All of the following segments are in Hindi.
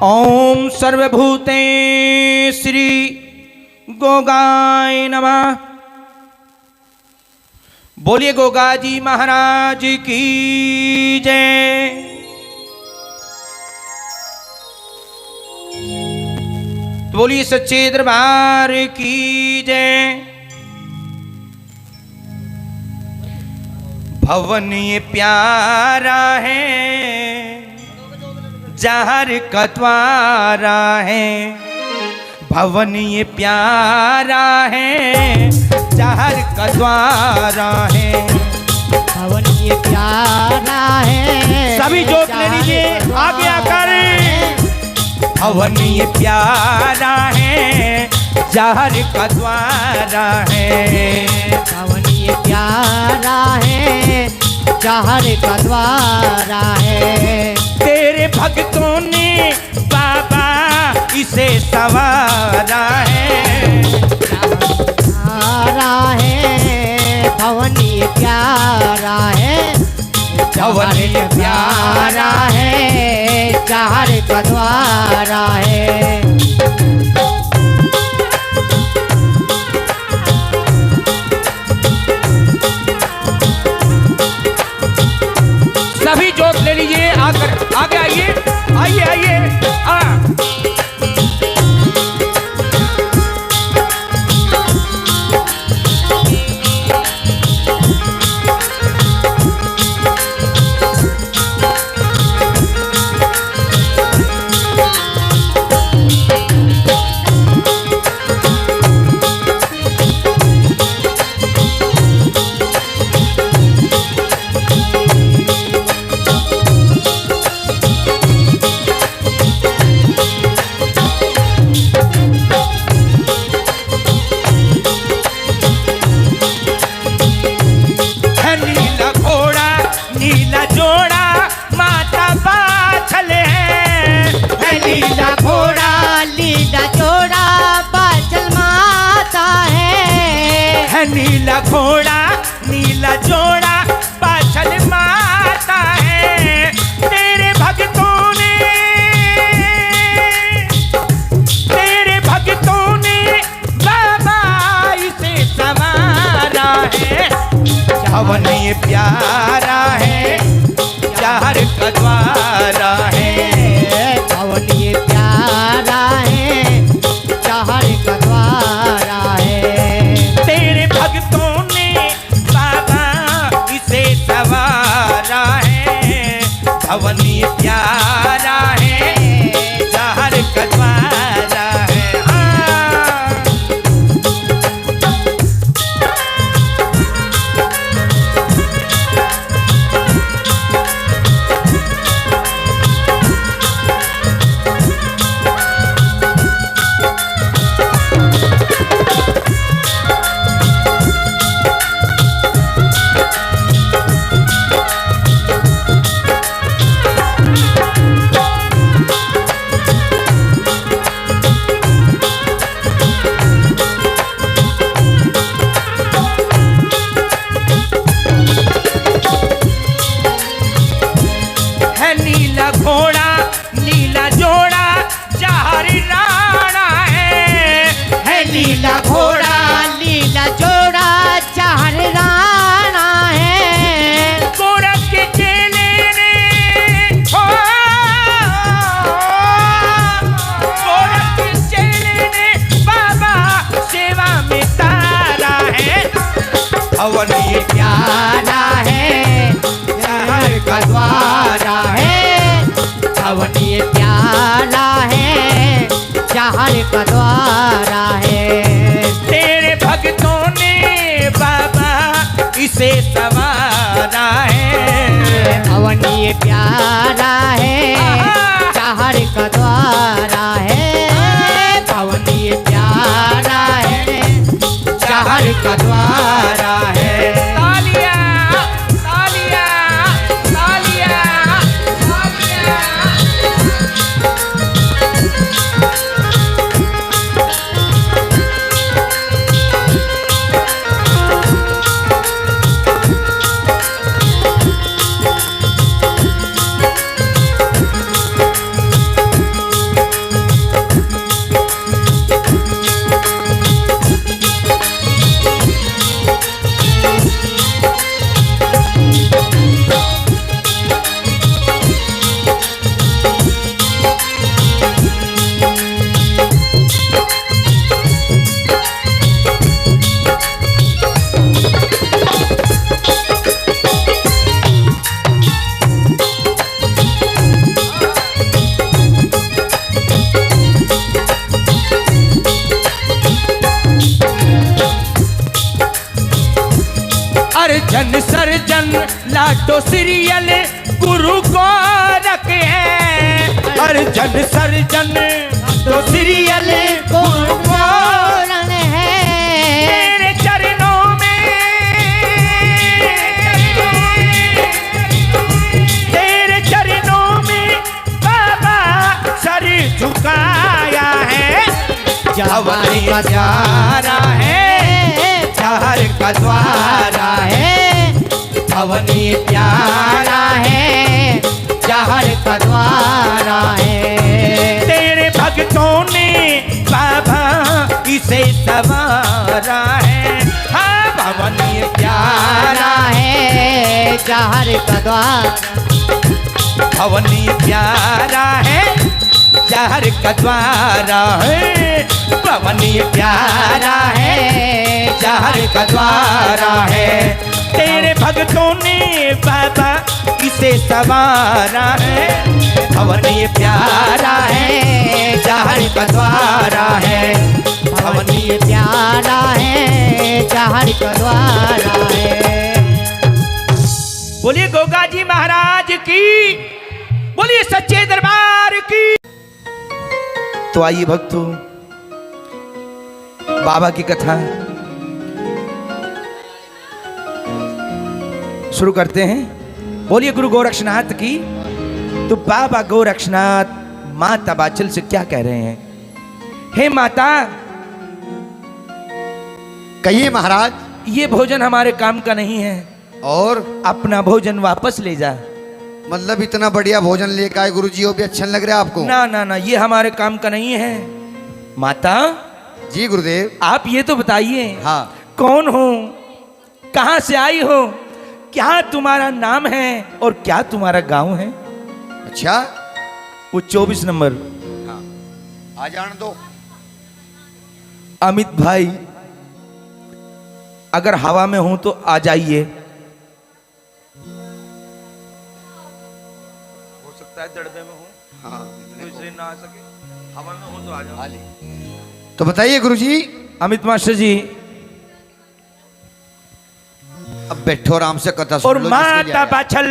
ओम सर्वभूते श्री गोगाय नमः। बोलिए गोगा जी महाराज की जय। बोलिए सच्चे दरबार की जय। भवन ये प्यारा है, जहर का द्वारा है। भवन ये प्यारा है, जहर का द्वारा है। भवन ये प्यारा है, सभी जोत ले लीजिए आगे आकर। भवन ये प्यारा है, जहर का द्वारा है। भवन ये प्यारा है, जहर का द्वारा है। तेरे भक्तों ने बाबा इसे संवारा है। प्यारा है, भवन ये प्यारा है। भवन ये प्यारा है, जहर का द्वारा है। सभी जोत ले लीजिए आकर आगे आइए आइए आइए। नीला घोड़ा नीला जोड़ा पाछल माता है। तेरे भक्तों ने बाबा इसे संवारा है। भवन ये प्यारा है, जहर का द्वारा है। भवन ये प्यारा है, जहर का द्वारा है। तेरे भक्तों ने बाबा इसे संवारा है। भवन ये प्यारा है, जहर का द्वारा है। नीला घोड़ा नीला जोड़ा जहर राणा है। नीला घोड़ा नीला जोड़ा जहर राणा है। गोरख के चेले ने गोरख के चेले ने बाबा सेवा में तारा है। भवन ये प्यारा है, जहर का द्वारा है। भवन ये प्यारा है, जहर का द्वारा है। तेरे भक्तों ने बाबा इसे संवारा है। भवन ये प्यारा है, जहर का द्वारा है। भवन ये प्यारा है, जहर का द्वारा है। तालियां तालियां तालियां तालियां। लाटो सीरियल गुरु गोरख है, अर्जन सर्जन तो सीरियल गुरु गोरख है। तेरे चरणों में, तेरे चरणों में बाबा सर झुकाया है। जवानी का प्यारा है, शहर का द्वारा है, भवनी प्यारा है, शहर का द्वारा है। तेरे भक्तों ने बाबा इसे सवारा है। हाँ, भवनी प्यारा है, शहर का द्वार, भवनी प्यारा है, शहर का द्वारा है, भवनी प्यारा है, शहर का द्वारा है। तेरे भक्तों ने बाबा इसे सवारा है, भवनी प्यारा है, शहर का द्वारा है, भवनी प्यारा है, शहर का द्वारा है। बोलिए गोगा जी महाराज की, बोलिए सच्चे दरबार की। तो आइए भक्तों, बाबा की कथा शुरू करते हैं। बोलिए गुरु गोरक्षनाथ की। तो बाबा गोरक्षनाथ माता बाचल से क्या कह रहे हैं? हे माता, कहिए महाराज। ये भोजन हमारे काम का नहीं है, और अपना भोजन वापस ले जा। मतलब इतना बढ़िया भोजन लेकर आए गुरुजी, वो भी अच्छा लग रहा है आपको? ना ना ना, ये हमारे काम का नहीं है। माता जी गुरुदेव। आप ये तो बताइए, हाँ। कौन हो, कहां से आई हो, क्या तुम्हारा नाम है और क्या तुम्हारा गांव है? अच्छा, वो 24 नंबर। हाँ, आ जाने दो। अमित भाई, अगर हवा में हूं तो आ जाइए। हो सकता है दड़बे में हूं, हाँ, तो इसलिए ना आ सके। हवा में हूं तो आ जाओ। तो बताइए गुरुजी। अमित मास्टर जी, अब बैठो आराम से, कथा सुन और लो जिसके लिए माता आया। बाछल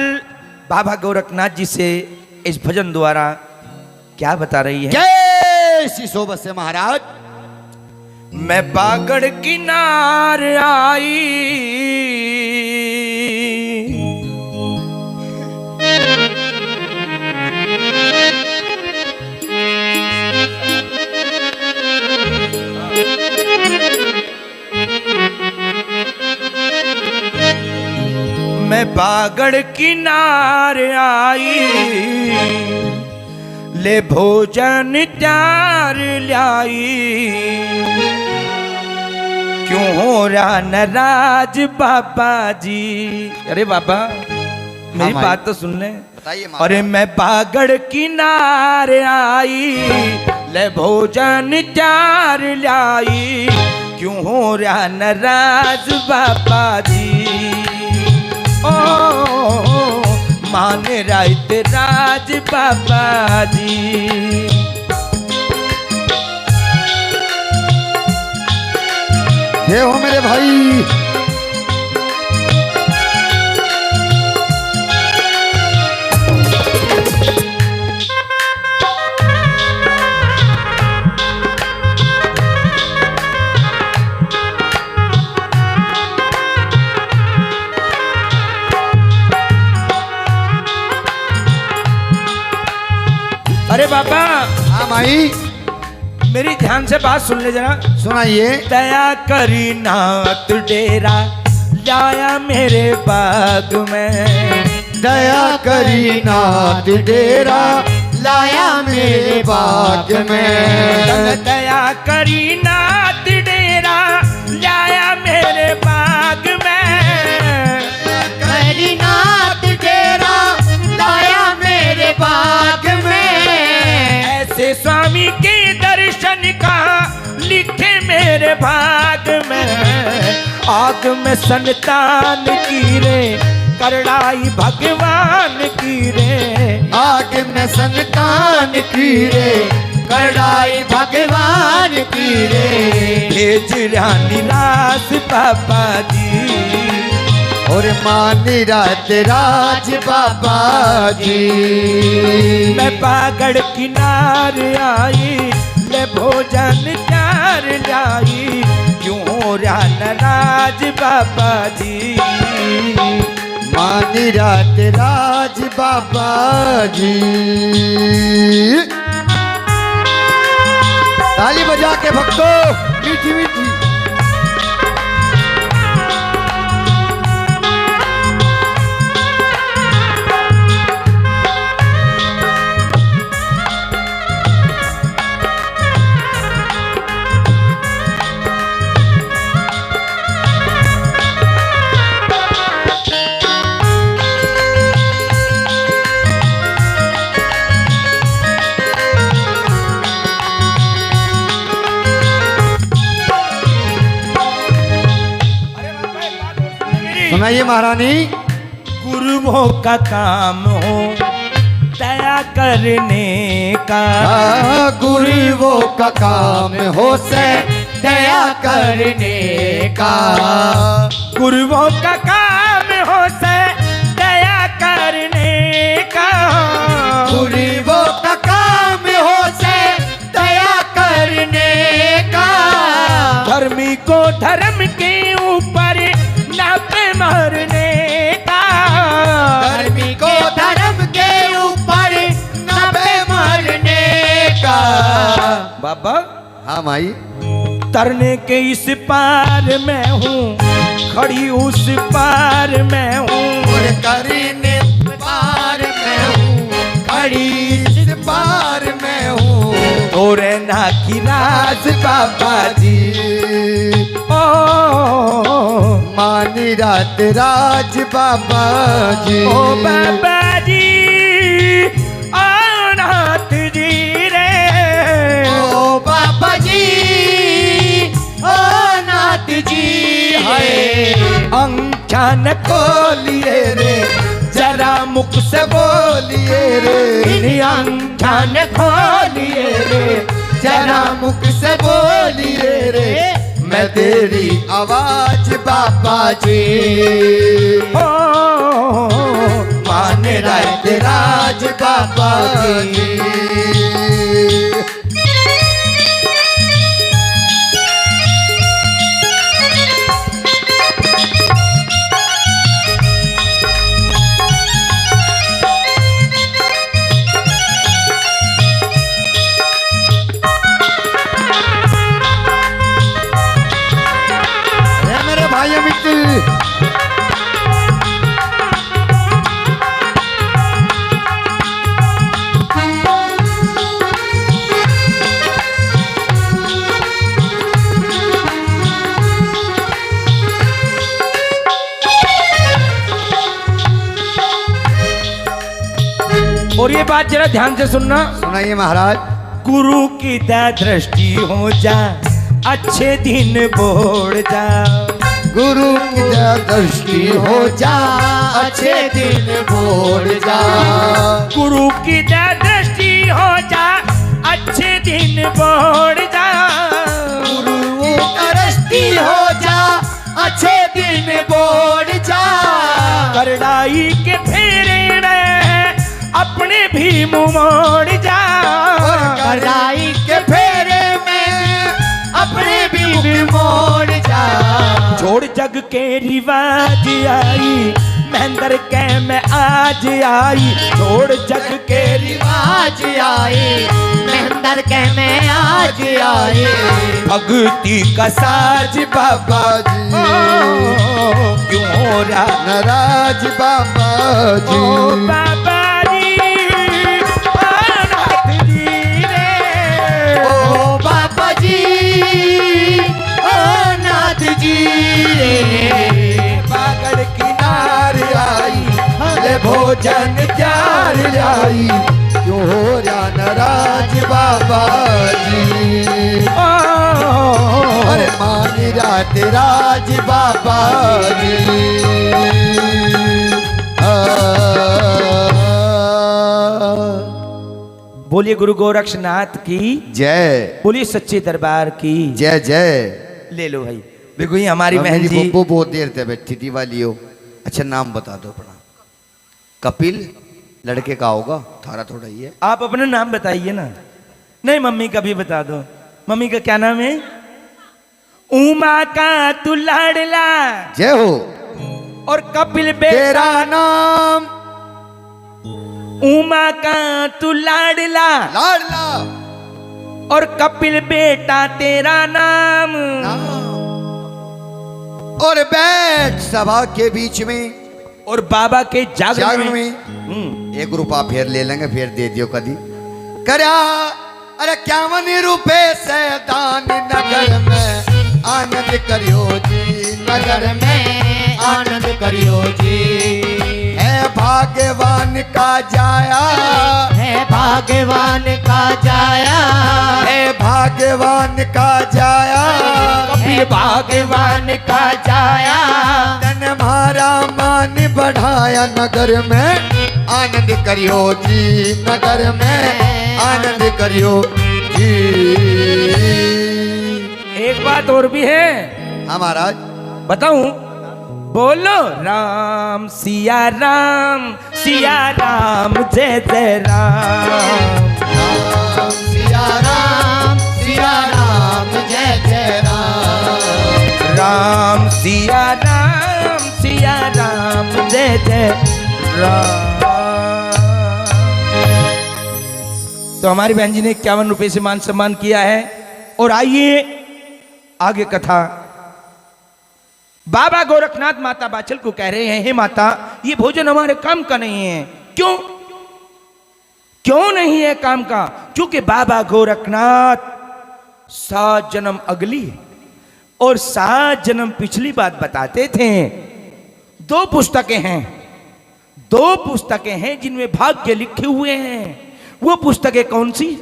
बाबा गोरखनाथ जी से इस भजन द्वारा क्या बता रही है? कैसी सोबत से महाराज। मैं बागड़ किनार आई, मैं बागड़ किनार आई, ले भोजन त्यार लाई। क्यों हो रहा नाराज बाबा जी? अरे बाबा, मेरी भाई। बात तो सुन ले। बताइए महाराज। अरे मैं बागड़ किनार आई, ले भोजन त्यार लाई। क्यों हो रहा नाराज बाबा जी? ओ मान रात राज बाबा जी। ये हो मेरे भाई। अरे बाबा, हाँ माई, मेरी ध्यान से बात सुन ले जरा। सुनाइए। दया करी नाथ डेरा लाया मेरे बाग में। दया करी नाथ डेरा लाया मेरे बाग में। दया करी नाथ डेरा लाया मेरे बाग में। करी नाथ डेरा लाया मेरे बाग में। ऐसे स्वामी के दर्शन का लिखे मेरे भाग में। आग में संतान की रे करड़ाई भगवान की रे। आग में संतान की रे करड़ाई भगवान की रे। भेज रानी रास बाबा जी। और मानी रात राज बाबा जी। मैं पागड़ किनार आई ले भोजन चार लाई, क्यों रा नाराज बाबा जी। मानी रात राज बाबा जी। ताली बजा के भक्तों, मीठी मीठी। सुनाइए महारानी। गुरुओं का काम हो दया करने का, गुरुओं का काम हो से दया करने का। गुरुओं का काम हो से दया करने का। गुरुओं का काम हो से दया करने का। धर्मी को धर्म के ऊपर नापे मारने का। धर्मी को धर्म के ऊपर नापे मारने का। बाबा हाँ माई। तरने के इस पार मैं हूँ, खड़ी उस पार मैं हूँ। और करने पार मैं हूँ, खड़ी इस पार मैं हूँ। और ना की राज बाबा जी। मानी रात राज बाबा जी। ओ बाबा जी, ओ नाथ जी रे। ओ बाबा जी, ओ नाथ जी है। अंगठान खोलिए रे, जरा मुख से बोलिए रे। अंगठान खोलिए रे, जरा मुख से बोलिए रे। मैं तेरी आवाज बाबा जी। ओ मान रात राज बाबा जी। मेरे भाई मित्र, और ये बात जरा ध्यान से सुनना। सुनाइए महाराज। गुरु की दया दृष्टि हो जा, अच्छे दिन बोल जा। गुरु की दृष्टि हो जा, अच्छे दिन बोल जा। गुरु की दया दृष्टि हो जा, अच्छे दिन बोल जा। गुरु का दृष्टि हो जा, अच्छे दिन बोल जा। करड़ाई के फेरे में अपने भी मुंह मोड़ जा। कड़ाई के फेरे में अपने भी मुंह मोड़ जा। छोड़ जग के रिवाज आई, महेंद्र के में आज आई। छोड़ जग के आज आई, महेंद्र के में आज आई। भक्ति का साज बाबा जी। क्यों हो रहा नाराज बाबा जी। ओ बाबा जी, ओ नाथ जी रे। ओ बाबा जी, ओ नाथ जी रे। पागड़ किनार आई ले भोजन चार लाई। क्यों हो रहा नाराज बाबा जी। अरे मान रात राज बाबा जी। बोलिए गुरु गोरक्षनाथ की जय। बोलिए सच्चे दरबार की जय जय। ले लो भाई। देखो ये हमारी बहन जी वो बहुत देर से बैठी थी वाली हो। अच्छा नाम बता दो अपना। कपिल लड़के का होगा, थारा थोड़ा ही है। आप अपना नाम बताइए ना। नहीं मम्मी का भी बता दो। मम्मी का क्या नाम है? उमा का तू लाडला। जय हो। और कपिल बेटा तेरा नाम उमा का तू लाडला। लाडला। और कपिल बेटा तेरा नाम। और बैठ सभा के बीच में और बाबा के जागरण में। एक रुपया फिर ले लेंगे, फिर दे दियो कदी करया। अरे 51 रुपए से दान नगर में आनंद करियो जी, नगर में आनंद करियो जी। है भाग्यवान का जाया, है भाग्यवान का जाया, है भाग्यवान का जाया, है भाग्यवान का जाया। तन मारा मान बढ़ाया, नगर में आनंद करियो जी, नगर में आनंद करियो जी। एक बात और भी है। हाँ महाराज। बताऊं? बोलो राम सिया राम, सिया राम जय जय राम। राम सिया राम, सिया राम जय जय राम। राम सिया राम, सिया राम जय जय राम। तो हमारी बहन जी ने 51 रुपए से मान सम्मान किया है। और आइए आगे कथा। बाबा गोरखनाथ माता बाचल को कह रहे हैं, हे माता ये भोजन हमारे काम का नहीं है। क्यों? क्यों नहीं है काम का? क्योंकि बाबा गोरखनाथ 7 जन्म अगली और 7 जन्म पिछली बात बताते थे। 2 पुस्तकें हैं, 2 पुस्तकें हैं जिनमें भाग्य लिखे हुए हैं। वो पुस्तकें कौन सी?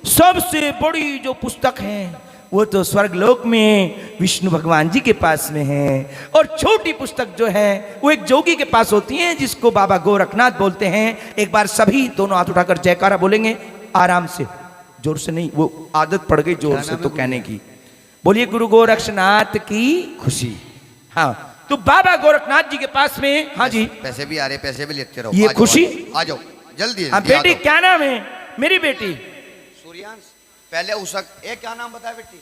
सबसे बड़ी जो पुस्तक है वो तो स्वर्गलोक में विष्णु भगवान जी के पास में है। और छोटी पुस्तक जो है वो एक जोगी के पास होती है जिसको बाबा गोरखनाथ बोलते हैं। एक बार सभी दोनों हाथ उठाकर जयकारा बोलेंगे, आराम से, जोर से नहीं, वो आदत पड़ गई जोर से तो कहने की। बोलिए गुरु गोरक्षनाथ की खुशी। हाँ, तो बाबा गोरखनाथ जी के पास में। हाँ जी, पैसे भी आ रहे, पैसे भी लेते रहो। ये आ जाओ, खुशी। आ जाओ जल्दी। हाँ बेटी, क्या नाम है मेरी बेटी? सूर्यांश। पहले उसक एक क्या नाम बताया बेटी?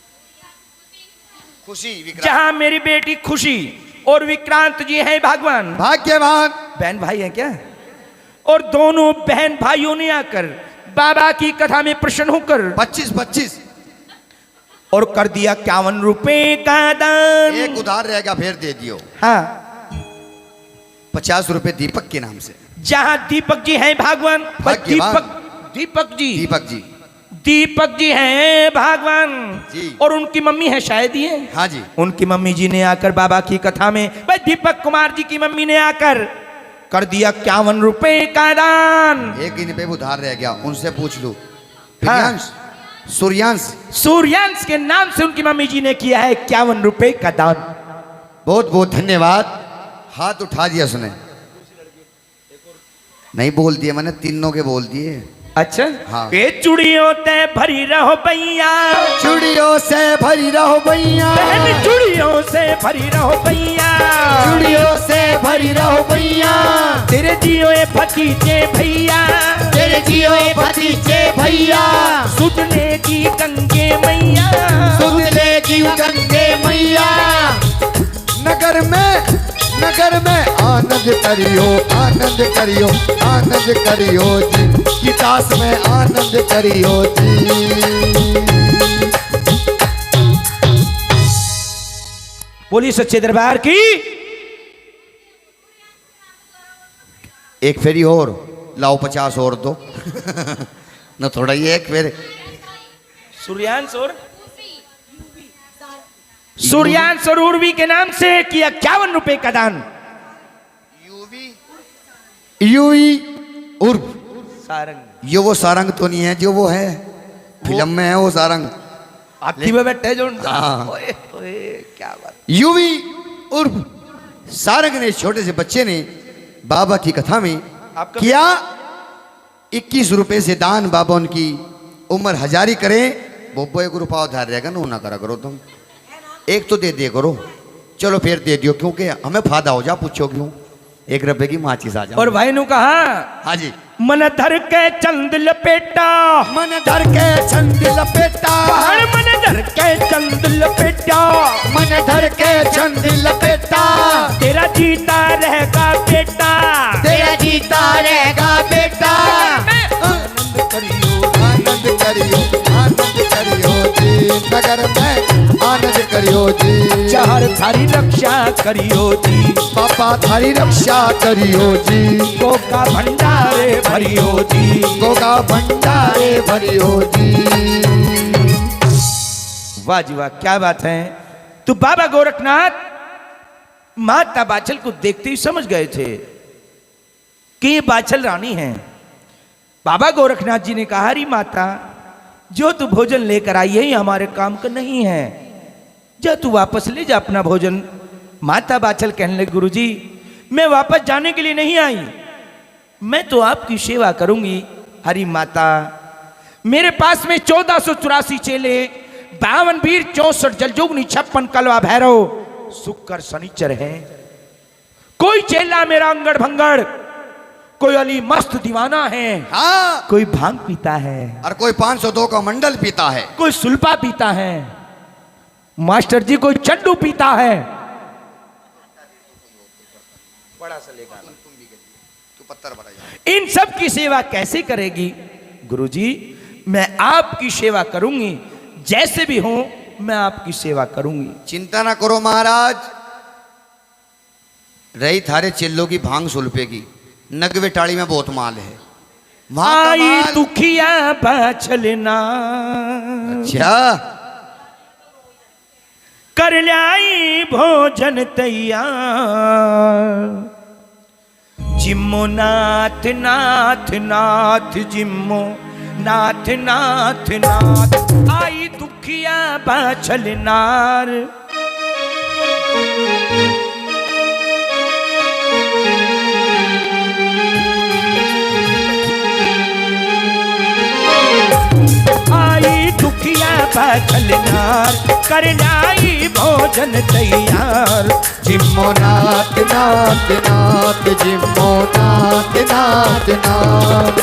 खुशी। विक्रांत। जहां मेरी बेटी खुशी और विक्रांत जी हैं भगवान, भाग्यवान बहन भाई हैं क्या? और दोनों बहन भाइयों ने आकर बाबा की कथा में प्रसन्न होकर 25 और कर दिया 51 रुपए का दान। एक उधार रहेगा, फिर दे दियो। हाँ, 50 रुपए दीपक के नाम से। जहां दीपक जी हैं भगवान, भाग्यवान। दीपक जी, दीपक जी, दीपक जी हैं भगवान जी। और उनकी मम्मी है शायद ये। हाँ जी। उनकी मम्मी जी ने आकर बाबा की कथा में, भाई दीपक कुमार जी की मम्मी ने आकर कर दिया 51 रुपए का दान। एक इन पे उधार रह गया, उनसे पूछ लू। हाँ। सूर्यांश। सूर्यांश के नाम से उनकी मम्मी जी ने किया है 51 रुपए का दान। बहुत बहुत धन्यवाद। हाथ उठा दिया उसने, नहीं बोल दिए, मैंने तीनों के बोल दिए। अच्छा हाँ। ये चूड़ियों ते भरी रहो भैया, चूड़ियों से भरी रहो भैया, बहन चूड़ियों से भरी रहो भैया, चूड़ियों से भरी रहो भैया, तेरे जियो ये भतीजे भैया, तेरे जियो ये भतीजे भैया, सुध लेगी गंगे मैया, सुध लेगी गंगे मैया। नगर में आनंद करियो, आनंद करियो, आनंद करियो जी, कितास में आनंद करियो जी। बोलिए सच्चे दरबार की। एक फेरी और लाओ, 50 और दो न थोड़ा ही एक फेर। सूर्यांश और उर्वी के नाम से किया 51 रुपए का दान। यूवी उर्व सारंग, ये वो सारंग तो नहीं है जो वो है फिल्म में है, वो सारंग हाथी में बैठे जो। हाँ। ओए, ओए, क्या बात। यूवी उर्व सारंग ने, छोटे से बच्चे ने बाबा की कथा में आपका किया 21 रुपए से दान। बाबा उनकी उम्र हजारी करें। बोबो एक रुपया उधार रहेगा ना करा करो तुम, एक तो दे दिया करो। चलो फिर दे दियो, क्योंकि हमें फायदा हो जा। पूछो क्यों? 1 रुपए की माचिस आ जाओ। और भाई ने कहा हाँ जी। मन धर के चंद लपेटा, मन धर के चंद लपेटा, पहाड़ मन धर के चंद लपेटा, मन धर के चंद लपेटा, तेरा जीता रहेगा बेटा, तेरा जीता रहेगा बेटा। आनंद करियो, आनंद करियो, आनंद करियो जी नगर में, आनंद करियो जी। चार थारी रक्षा करियो जी, पापा थारी रक्षा करियो जी। गोका भंडारे भरियो जी, गोगा भंडारे भरियो जी। वाह जी वाह, क्या बात है। तो बाबा गोरखनाथ माता बाछल को देखते ही समझ गए थे कि ये बाछल रानी है। बाबा गोरखनाथ जी ने कहा, अरे माता, जो तू भोजन लेकर आई है ये हमारे काम का नहीं है, जा तू वापस ले जा अपना भोजन। माता बाछल कहने लगी, गुरुजी मैं वापस जाने के लिए नहीं आई, मैं तो आपकी सेवा करूंगी। हरी माता, मेरे पास में 1484 चेले, 52 वीर, 64 जलजोगनी, 56 कलवा भैरव, शुक्र शनिचर है। कोई चेला मेरा अंगड़ भंगड़, कोई अली मस्त दीवाना है, हाँ, कोई भांग पीता है, और कोई 502 का मंडल पीता है। कोई सुल्पा पीता है, मास्टर जी कोई चड्डू पीता है। बड़ा सा लेगा तू पत्थर भरा जा। इन सब की सेवा कैसे करेगी? गुरुजी मैं आपकी सेवा करूंगी, जैसे भी हो मैं आपकी सेवा करूंगी। चिंता ना करो महाराज, रही थारे चिल्लों की भांग सुल्पे की, नगवे टाड़ी में बहुत माल है वहां का आई माल। दुखिया बाछलना, अच्छा, कर लाई भोजन तैयार, जिम्मो नाथ नाथ नाथ, जिम्मो नाथ नाथ नाथ, आई दुखिया बाछल नार। आई दुखिया बाछल नार, कर लाई भोजन तैयार, जिम्मो नाथ नाथ नाथ, जिम्मो नाथ नाथ नाथ,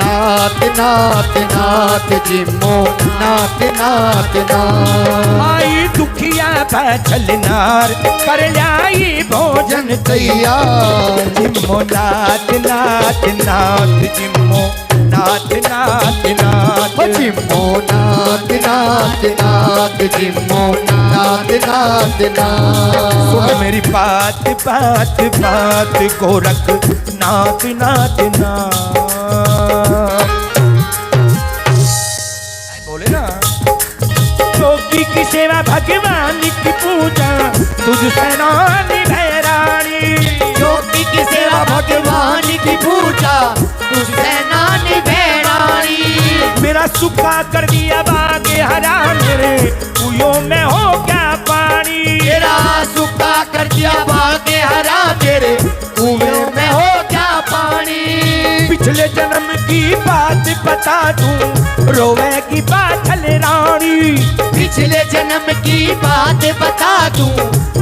नाथ नाथ नाथ, जिम्मो नाथ नाथ नाथ। आई दुखिया बाछल नार, कर लाई भोजन तैयार, जिम्मो नाथ नाथ नाथ, जिम्मो नाथ नाथ नाथ, जिम्मो नाथ नाथ नाथ, जिम्मो नाथ नाथ नाथ। सुन मेरी बात बात बात, गोरख नाथ नाथ नाथ। बोले ना, योगी की सेवा भगवान की पूजा, तुझसे नानी भैरानी, योगी की सेवा भगवान की पूजा, तुझसे नानी भैरानी। मेरा सुखा कर दिया बागे हरा, मेरे कुओं में हो क्या पानी, तेरा सूखा कर दिया बागे हरा, तेरे कुएं में हो क्या पानी। पिछले जन्म की बात बता दूं, रोवेगी बाछल रानी, पिछले जन्म की बात बता दूं,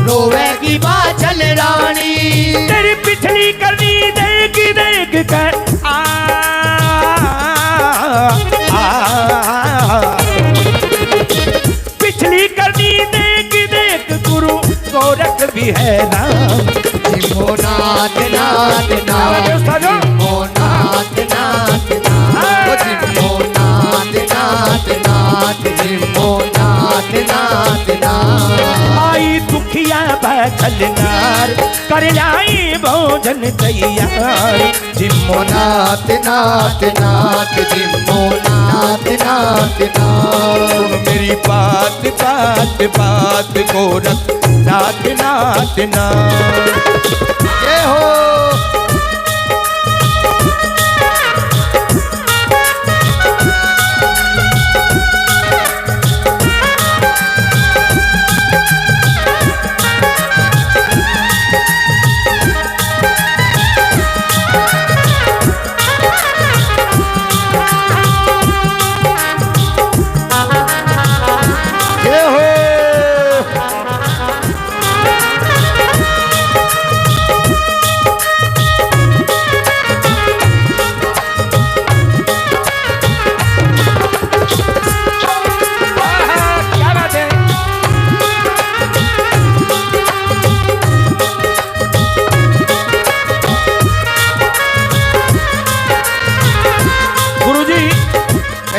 रोवेगी बाछल रानी। तेरी पिछली करनी देख देख कर पिछली करनी देख देख, गुरु गोरख भी है नाम। जिम्मो नाथ नाथ नाथ, जिम्मो नाथ नाथ नाथ, जिम्मो नाथ नाथ नाथ, जिम्मो नाथ नाथ नाथ। आई दुखिया बाछल नार, कर लाई भोजन तैयार, जिम्मो नाथ नाथ नाथ, जिम्मो नाथ नाथ नाथ। मेरी बात बात बात, गोरख नाथ नाथ नाथ। ये हो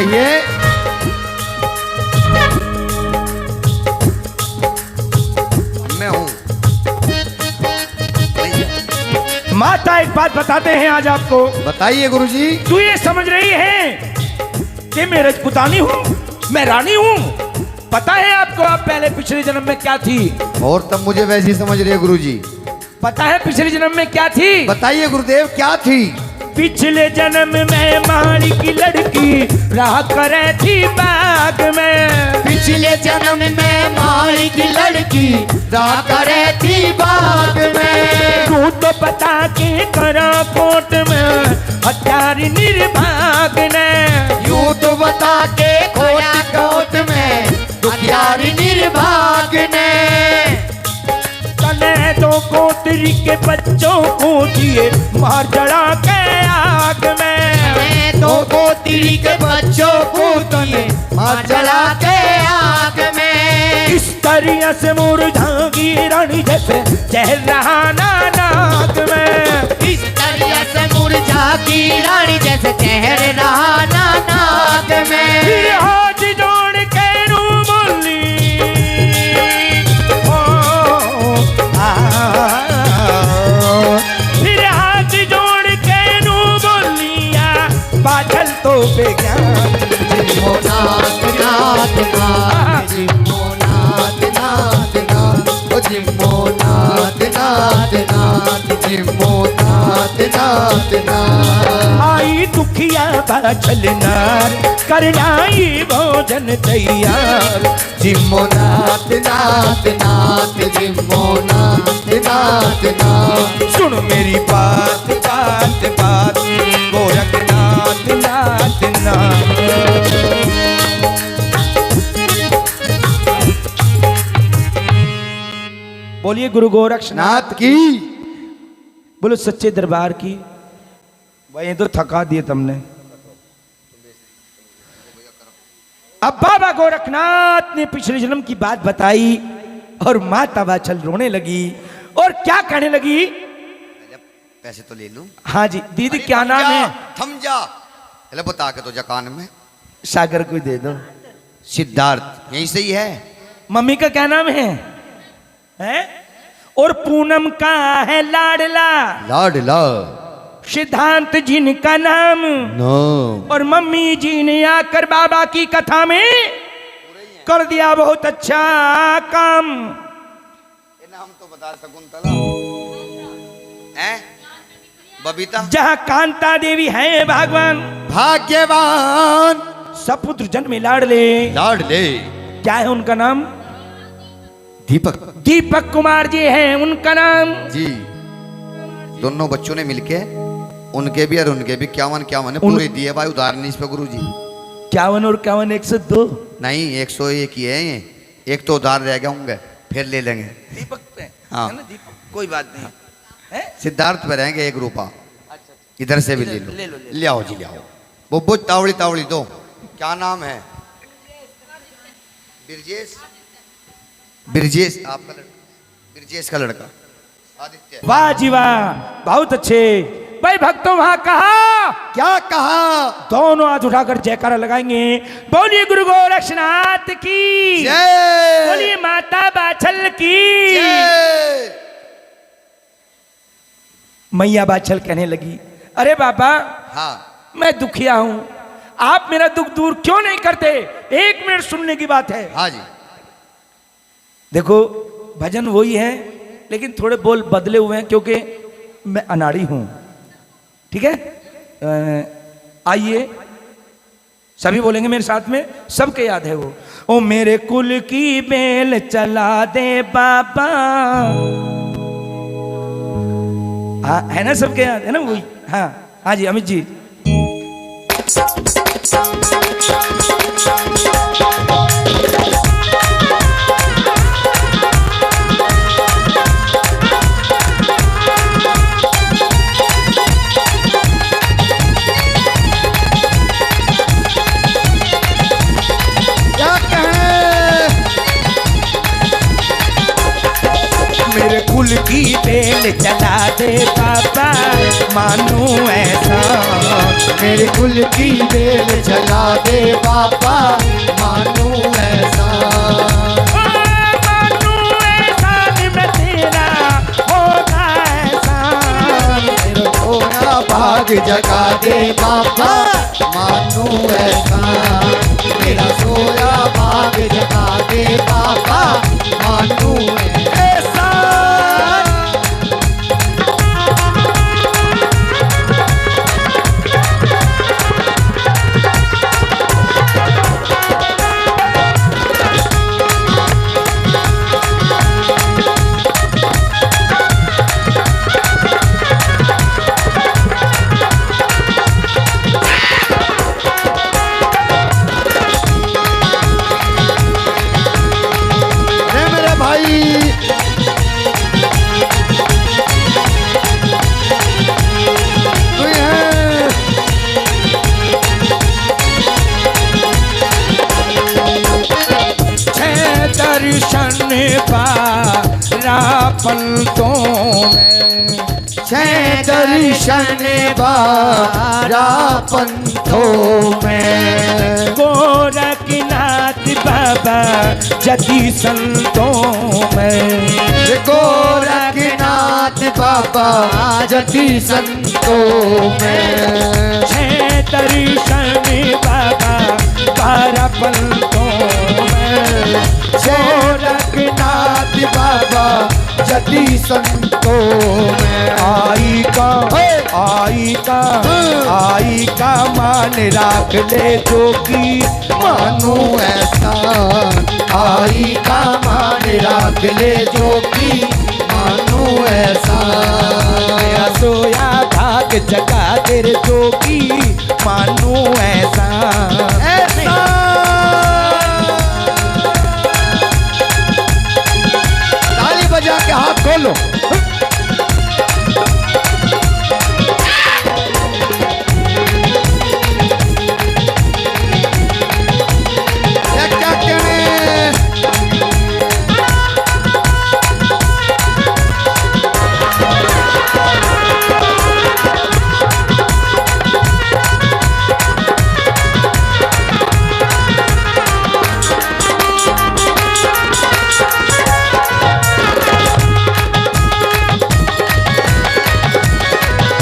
रहिए। मैं हूँ माता एक बात बताते हैं आज आपको। बताइए गुरुजी। तू ये समझ रही है कि मैं राजपुतानी हूँ, मैं रानी हूँ। पता है आपको आप पहले पिछले जन्म में क्या थी? और तब मुझे वैसे ही समझ रहे गुरुजी। पता है पिछले जन्म में क्या थी? बताइए गुरुदेव क्या थी? पिछले जन्म में माली की लड़की रहा करे थी बाग में। पिछले जन्म में माली की लड़की रहा करे थी बाग में। तू तो बता के करा कोट में हत्यारी निर्भाग ने। यूं तो बता के खोया कोट में हथियारी निर्भाग ने। तने दो कोतरी के बच्चों को दिए मार जड़ा के आग में। दो कोतरी के बच्चों को तने मार जला के आग में। इस तरह से मुरझागी रानी जैसे चहल रहा नाक में। इस तरह से मुरझा की रानी जैसे चेहर रहा नाक में। फिर हाथ जोड़ के रू बोली फिर हाथ जोड़ के रू बोलिया बादल तो बेज्ञान। नाथ नाथ नाथ जिम्मो नाथ नाथ नाथ ओ जिम्मो नाथ नाथ नाथ जिम्मो नाथ नाथ नाथ। आई दुखिया बाछल नार कर लाई भोजन तैयार। जिम्मो नाथ नाथ नाथ जिम्मो नाथ नाथ नाथ। सुन मेरी बात बात बात गोरखनाथ नाथ नाथ। बोलिए गुरु गोरक्षनाथ नाथ की। बोलो सच्चे दरबार की। भाई ये तो थका दिए तुमने। अब बाबा गोरखनाथ ने पिछले जन्म की बात बताई और माता बाछल रोने लगी और क्या कहने लगी? पैसे तो ले लूं। हाँ जी दीदी क्या नाम है? थम जा। अरे बता के तो जकान में। सागर को दे दो। सिद्धार्थ यही सही है। मम्मी का क्या नाम है? हैं? और पूनम का है लाडला। लाडला। सिद्धांत जिनका नाम। नो। और मम्मी जी ने आकर बाबा की कथा में कर दिया बहुत अच्छा काम। ये नाम तो बता। शकुंतला हैं? बबीता। जहाँ कांता देवी है भगवान भाग्यवान सपुत्र जन्मे लाडले। लाडले। क्या है उनका नाम? दीपक। दीपक कुमार जी हैं उनका नाम। जी। दोनों बच्चों ने मिलके उनके भी और उनके भी 51 पूरे दिए भाई उधार नहीं इस पे गुरु जी। 51 और 51 102 नहीं 101 ही है ये। एक तो उधार रह गए होंगे फिर ले लेंगे। दीपक पे हाँ। है ना दीपक कोई बात नहीं है। सिद्धार्थ पे रहेंगे 1 रुपया। इधर से भी ले लो। ले आओ जी ले आओ। वो बुझ तावड़ी तावड़ी दो। क्या नाम है? बिरजेश। बिरजेश आपका लड़का। बिरजेश का लड़का आदित्य। वाह जी वाह बहुत अच्छे। भाई भक्तों वहां कहा क्या कहा? दोनों हाथ उठाकर जयकारा लगाएंगे। बोलिए गुरु गोरक्षनाथ की जय। बोलिए माता बाछल की जय। मैया बाछल कहने लगी अरे बाबा हाँ मैं दुखिया हूं आप मेरा दुख दूर क्यों नहीं करते? 1 मिनट सुनने की बात है। हाँ जी। देखो भजन वही है लेकिन थोड़े बोल बदले हुए हैं क्योंकि मैं अनाड़ी हूं। ठीक है आइए सभी बोलेंगे मेरे साथ में। सबके याद है वो। ओ मेरे कुल की बेल चला दे बाबा। हाँ है ना सबके याद है ना वही। हाँ हाँ जी अमित जी। मेरे कुल की बेल चला दे बाबा मानू ऐसा मेरे कुल की बेल जला दे बाबा मानू ऐसा। मानू एहसान में तेरा होगा एहसान। मेरा सोया भाग जगा दे बाबा मानू ऐसा। मेरा सोया भाग जगा दे बाबा मानू ऐसा। मेरे भाई तू है। छह दर्शन पारापन तो में छह दर्शन बारा पंथों में। गोरखनाथ बाबा जति संतों में। गोरखनाथ बाबा जति संतों में। छह दर्शन बाबा पारापंतों में। गोरखनाथ बाबा जति संतों में। आई का मान राख ले जोगी मानो ऐसा। आई का मान राख ले जो की मानो ऐसा। गया सोया भाग जगा तेरे जोगी मानू ऐसा। ऐसा ताली बजा के हाथ खोलो। क्या कहने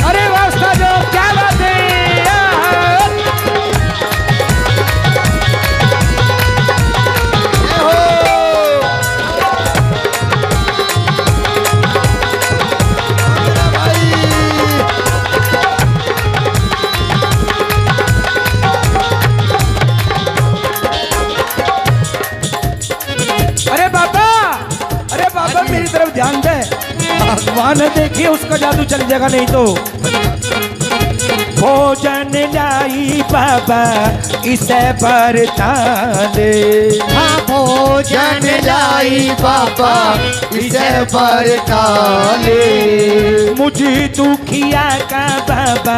अरे वास्ता जो क्या बात है यार। अरे बाबा मेरी तरफ ध्यान दे। भगवान देखिए उसका जादू चल जाएगा नहीं तो। भोजन लाई बाबा इसे बरताले। हाँ भोजन लाई बाबा इसे बरताले। मुझे दुखिया का बाबा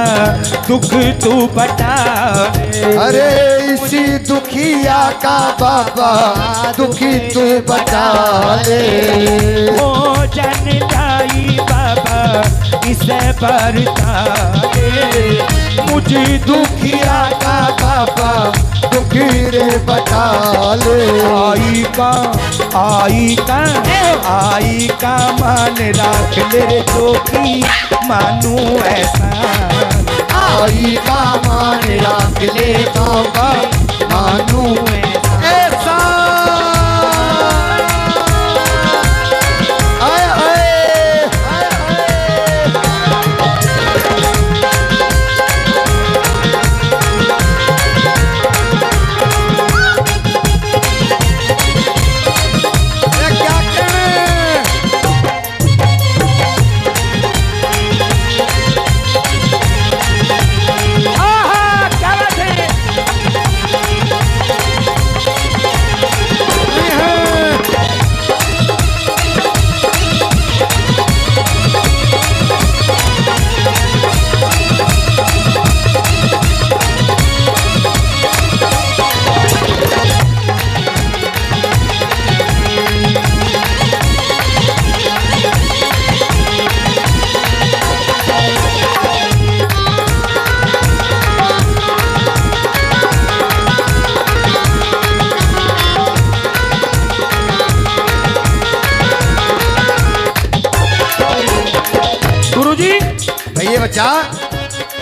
दुख तू बता दे। अरे इसी दुखिया का बाबा दुखी तू बता ले। भोजन लाई बाबा इसे बरताले। मुझे दुखिया का बाबा दुखी रे बता ले। आई का मान राख ले रे जोगी मानू ऐसा। आई का मान राख ले बाबा मानू ऐसा। आए आए क्या कहने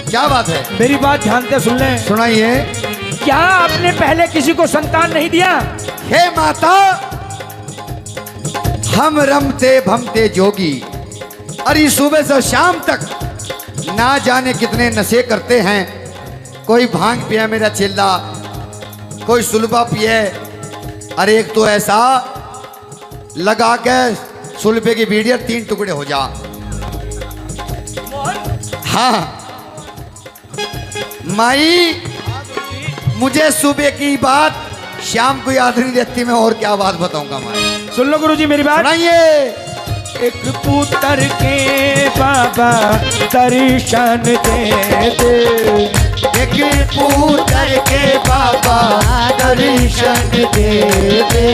क्या बात है? मेरी बात ध्यान से सुन ले। सुनाइए। क्या आपने पहले किसी को संतान नहीं दिया? हे माता, हम रमते भमते जोगी, अरे सुबह से शाम तक ना जाने कितने नशे करते हैं। कोई भांग पिया मेरा चिल्ला, कोई सुलभा पिए, अरे एक तो ऐसा लगा के सुलभे की बीड़िया 3 टुकड़े हो जा। हाँ माई, मुझे सुबह की बात शाम को याद नहीं रहती, मैं और क्या बात बताऊंगा माई। सुन लो गुरुजी मेरी बात। सुनाइए। एक पुत्र के बाबा दर्शन दे दे, एक पुत्र के बाबा दर्शन दे दे,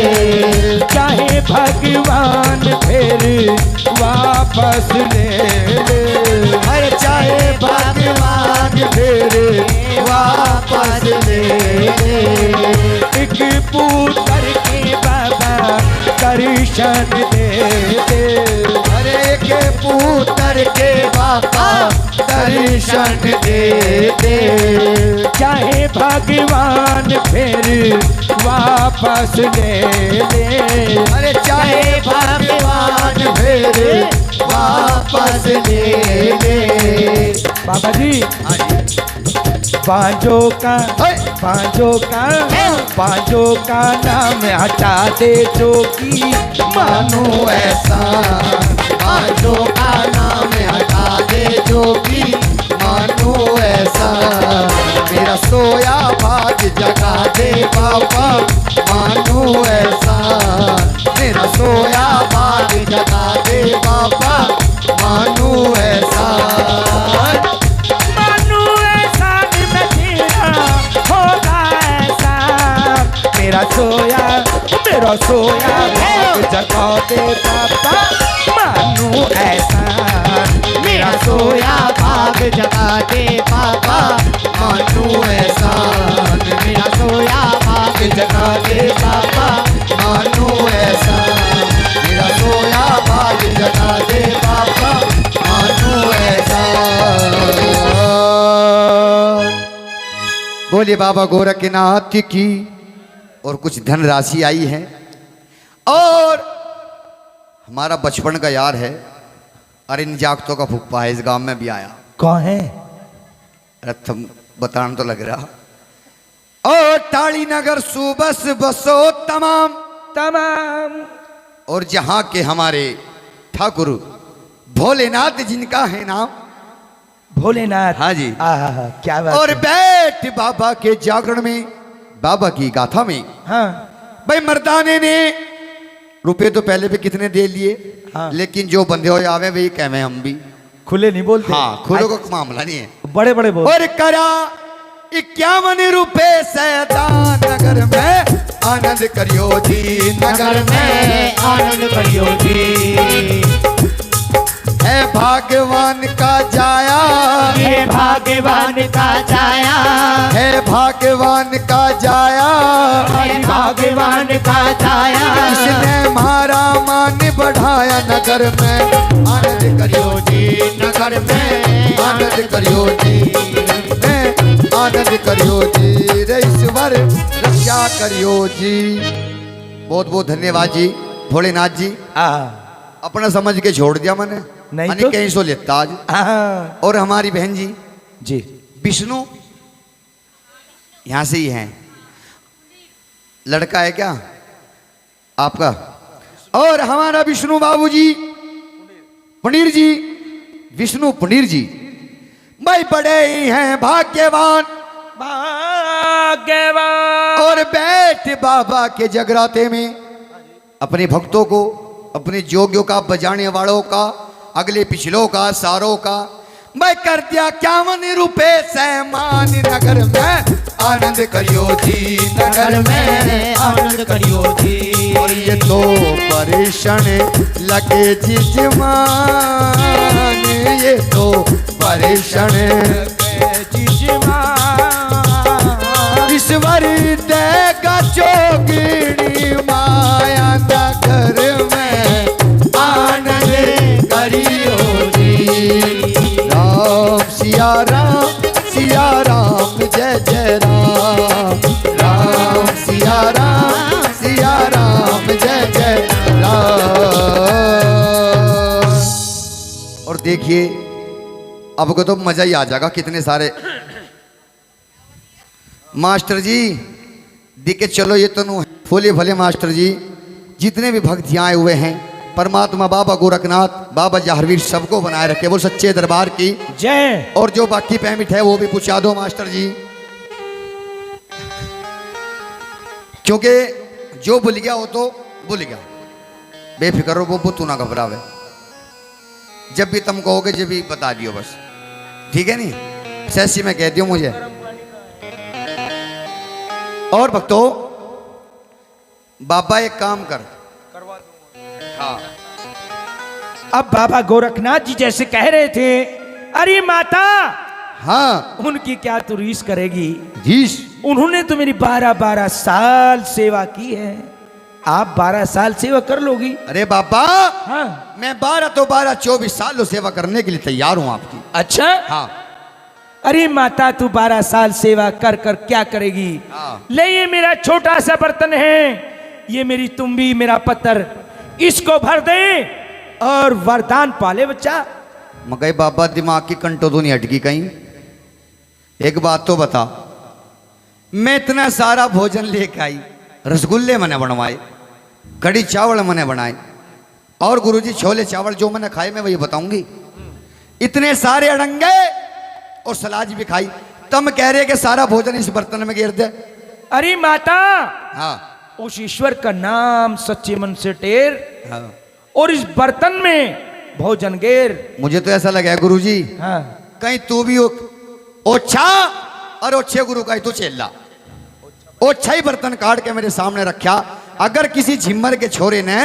चाहे भगवान फिर वापस ले ले। अरे चाहे भगवान फिर वापस ले ले। एक पुत्र के बाबा दर्शन दे दे, अरे के पुत्र के बाबा दर्शन दे दे, चाहे भगवान फिर वापस ले ले। अरे चाहे भगवान फिर वापस ले ले। बाबा जी हाँ जी। बांजो का है। बांजो का बांजो का नाम हटा दे जोगी मानो ऐसा बाजो का नाम हटा दे जोगी मानो ऐसा, मेरा सोया भाग जगा दे बाबा मानो ऐसा, मेरा सोया भाग जगा दे बाबा मानो ऐसा। मानो ऐसा मैं तेरा होगा ऐसा, मेरा सोया भाग जगा दे बाबा मानो ऐसा, मेरा सोया भाग जगा दे बाबा मानो ऐसा, मेरा सोया भाग जगा दे बाबा मानो ऐसा, मेरा सोया भाग जगा दे बाबा मानो ऐसा। बोलिए बाबा गोरखनाथ की। और कुछ धन राशि आई है और हमारा बचपन का यार है, अरे इन जागतों का फुप्पा है, इस गांव में भी आया। कौन है? रत्थम बताना तो लग रहा। और टाली नगर सुबस बसो तमाम तमाम। और जहां के हमारे ठाकुर भोलेनाथ जिनका है नाम भोलेनाथ। हाँ जी। आहा, क्या बात और है। बैठ बाबा के जागरण में, बाबा की गाथा में, हाँ भाई मर्दाने ने रुपए तो पहले भी कितने दे लिए, हाँ। लेकिन जो बंदे हो आवे वही कहवे हम भी। खुले नहीं बोलते। हाँ खुले को मामला नहीं है। बड़े बड़े बोल। और करा 51 रुपए सैदान नगर में आनंद करियो जी, नगर में आनंद करियो जी। है भाग्यवान का जाया, ये भाग्यवान का जाया, है भाग्यवान का जाया, ये भाग्यवान का जाया। इसने मारा मान बढ़ाया नगर में आनंद करियो जी, नगर में आनंद करियो जी, में आनंद करियो जी, रे ईश्वर रक्षा करियो जी। बहुत बहुत धन्यवाद जी भोलेनाथ जी। अपना समझ के छोड़ दिया मैंने, नहीं तो? कहीं सो लेता आज। और हमारी बहन जी जी विष्णु यहां से ही हैं, लड़का है क्या आपका? और हमारा विष्णु बाबूजी पनीर जी, विष्णु पनीर जी भाई बड़े ही हैं भाग्यवान, भाग्यवान। और बैठ बाबा के जगराते में अपने भक्तों को, अपने जोगियों का, बजाने वालों का, अगले पिछलों का, सारों का मैं कर दिया 51 रुपए सैमान नगर में आनंद करियो जी, नगर में आनंद करियो जी। और ये तो परेशान लगे जिजमान, ये तो परेशान ईश्वर देगा जोगिनी माया नगर में आनंद करियो जी। राम सिया राम सिया राम जय जय राम, राम सिया राम जय जय राम। और देखिए आपको तो मजा ही आ जाएगा, कितने सारे मास्टर जी दिखे चलो ये तो फूले भले मास्टर जी, जितने भी भक्त यहाँ आए हुए हैं परमात्मा बाबा गोरखनाथ बाबा जहारवीर सबको बनाए रखे, वो सच्चे दरबार की जय। और जो बाकी पेमेंट है वो भी पूछा दो मास्टर जी, क्योंकि जो भूल गया वो तो भूल गया, बेफिक्र हो वो तू ना घबरावे, जब भी तुम कहोगे जब भी बता दियो बस, ठीक है नहीं, सैसी में कह दियो मुझे। और भक्तों बाबा एक काम कर, हाँ अब बाबा गोरखनाथ जी जैसे कह रहे थे, अरे माता हाँ उनकी क्या तू रीस करेगी, जीस उन्होंने तो मेरी 12-12 साल सेवा की है, आप 12 साल सेवा कर लोगी। अरे बाबा हाँ मैं 12 तो 12 24 साल सेवा करने के लिए तैयार हूं आपकी। अच्छा हाँ अरे माता तू 12 साल सेवा कर कर क्या करेगी, हाँ। ले ये मेरा छोटा सा बर्तन है, ये मेरी तुम्बी मेरा पत्थर, इसको भर दे और वरदान पाले बच्चा। मगर बाबा दिमाग की कंटो तो नहीं हटकी कहीं, एक बात तो बता, मैं इतना सारा भोजन लेके आई, रसगुल्ले मैंने बनवाए, कड़ी चावल मैंने बनाए, और गुरुजी छोले चावल जो मैंने खाए मैं वही बताऊंगी, इतने सारे अड़ंगे और सलाद भी खाई, तब कह रहे कि सारा भोजन इस बर्तन में गिर दे। अरे माता हाँ उस ईश्वर का नाम सच्चे मन से टेर, हाँ और इस बर्तन में भोजन गेर। मुझे तो ऐसा लगा है गुरुजी हाँ कहीं तू भी ओछा और ओछे गुरु का ही तू चेला, ओछा ही बर्तन काट के मेरे सामने रखा, अगर किसी झिम्मर के छोरे ने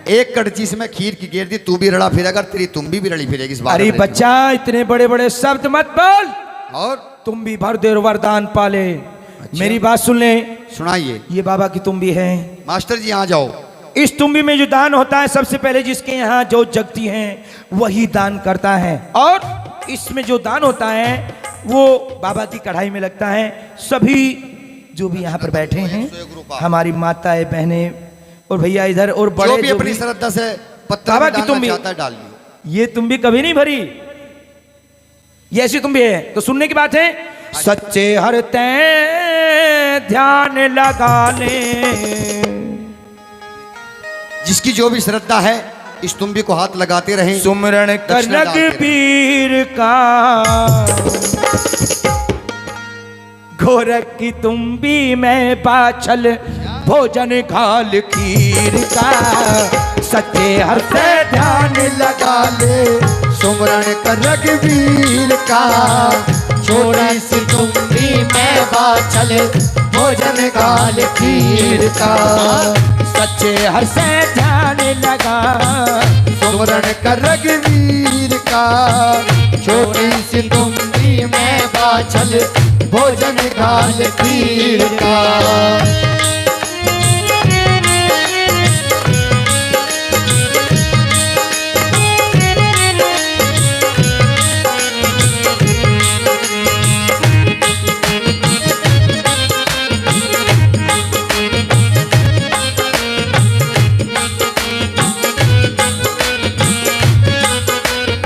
एक कड़ची से मैं खीर की गिर दी, तू भी रड़ा फिरेगा, तेरी तुम भी रड़ी फिरेगी इस बात। अरे बच्चा इतने बड़े बड़े शब्द मत बोल, और तुम भी भर दे और वरदान पाले। अच्छा। मेरी बात सुन ले, सुनाइए ये बाबा की तुम्बी है, मास्टर जी यहाँ जाओ। इस तुम्बी में जो दान होता है सबसे पहले जिसके यहाँ जो जगती हैं वही दान करता है, और इसमें जो दान होता है वो बाबा की कढ़ाई में लगता है। सभी जो भी यहाँ पर बैठे हैं हमारी माताएं बहनें और भैया इधर और बड़े जो भी अपनी श्रद्धा से पत्थर बाबा में की डालना तुम्बी, चाहता है डाल लियो। ये तुम्बी कभी नहीं भरी, ये ऐसी तुम्बी है। तो सुनने की बात है, सच्चे हर तैं ध्यान लगा ले, जिसकी जो भी श्रद्धा है इस तुम्बी को हाथ लगाते रहें, सुमरण कर दक्षिणा डालते रहें। रघुबीर का, गोरख की तुम्बी में पाछल भोजन घाल खीर का, सच्चे हर से ध्यान लगा ले, सुमरण कर रघुवीर का, छोड़ी सी तुम्बी में बाछल भोजन गाल खीर का, सच्चे हर से ध्यान लगा, सुमरण कर रघुवीर का, छोटी सी तुम्बी में बाछल भोजन गाल खीर का।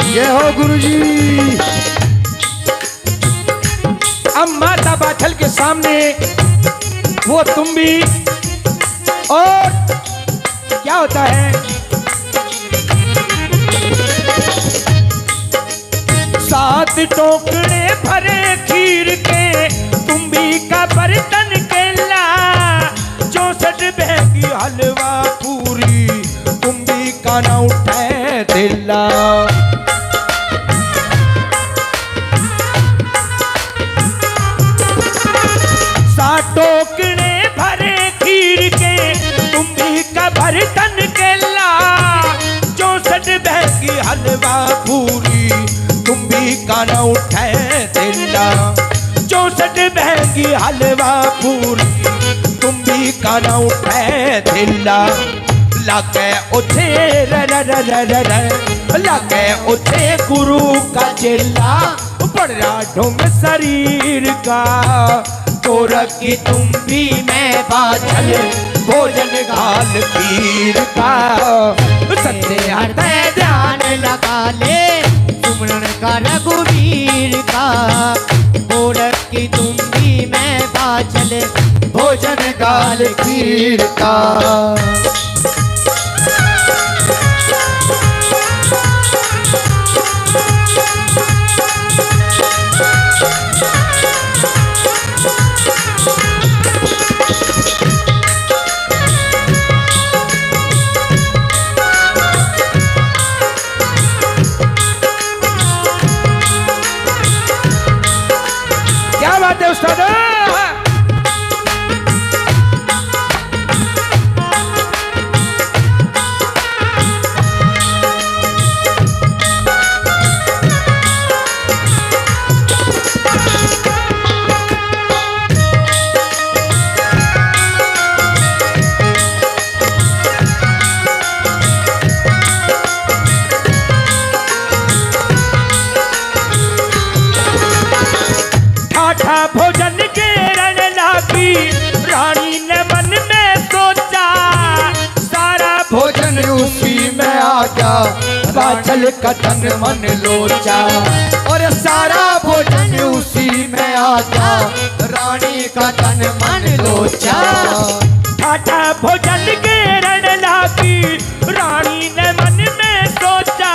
ये हो गुरुजी। अब माता बाछल के सामने वो तुम्बी, और क्या होता है, सात टोकरे भरे खीर के, तुम्बी का बर्तन केला, 64 बैगी हलवा पूरी, तुम्बी का न उठे दिला। टोकरे भरे खीर के, तुम्बी का बर्तन केला, 64 बैगी हलवा पूरी, तुम्बी का न उठे दिला, 64 बैगी हलवा पूरी, तुम्बी का न उठे दिला। लगे उठे र र र र र र, लगे उठे गुरु का चेला, पड़ा ढोंग शरीर का। गोरख की तुम भी मैं बाछल भोजन गाल पीर का। सच्चे हृदय ध्यान लगा ले सुमरण का रघुवीर का। गोरख की तुम भी मैं बाछल भोजन गाल खीर का। क्या बात है उस्ताद। ठाठा भोजन के रण लागी रानी ने मन में सोचा। सारा भोजन उसी में आ जा बाछल का तन मन लोचा। और सारा भोजन उसी में आ जा रानी का तन मन लोचा। ठाठा भोजन के रण लागी रानी ने मन में सोचा।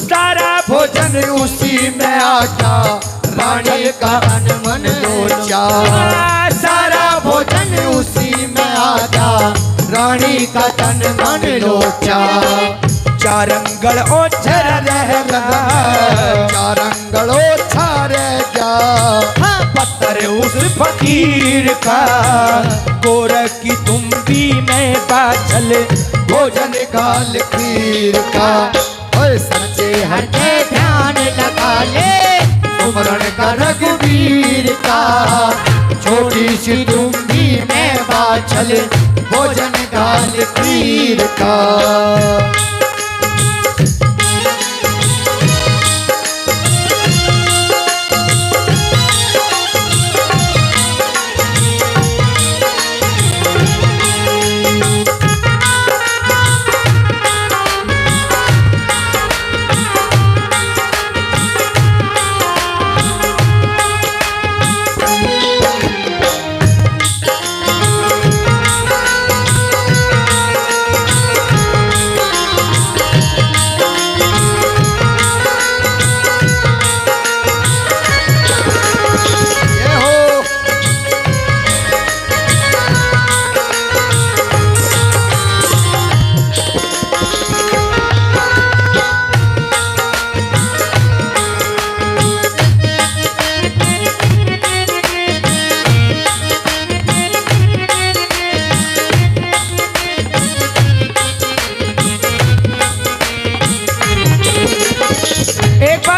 सारा भोजन उसी में आ जा रानी का तन मन लोचा। सारा भोजन उसी में आ जा रानी का तन मन लोचा। चारंगल ओछर रह गया। चारंगल ओछा रह जा। पत्थर उस फकीर का। गोरख की तुम भी मैं बाछल भोजन गाल खीर का। ओए सच्चे हृदय ध्यान लगा ले सुमरण का रघुवीर का। छोटी सी तुम भी मैं बाछल भोजन गाल खीर का।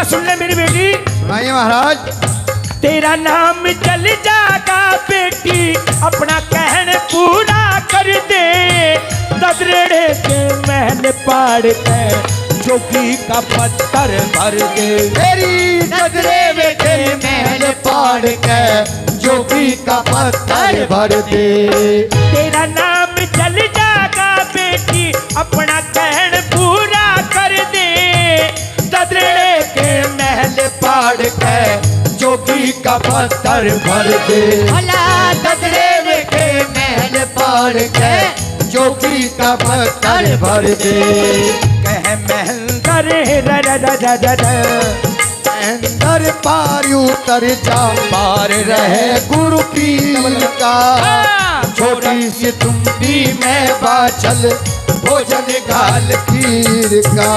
सुन ले मेरी बेटी। सुनाइए महाराज। तेरा नाम चल जागा बेटी अपना कहन पूरा कर दे। ददरेड़े के महल पाड़ के चौकी का पत्थर भर दे। तेरी नजरे में तेरे महल पाड़ के चौकी का पत्थर भर दे। तेरा नाम चल जागा बेटी अपना कहन पूरा कर दे। ददरेड़े के महल पाड़ के चौकी का पत्थर भर दे। भला ददरे के महल पाड़ के चौकी का पत्थर भर दे। कह महल करे अंदर पार उतर जा पार रहे गुरु पीर का। छोटी सी तुम भी मैं बाछल भोजन गाल खीर का।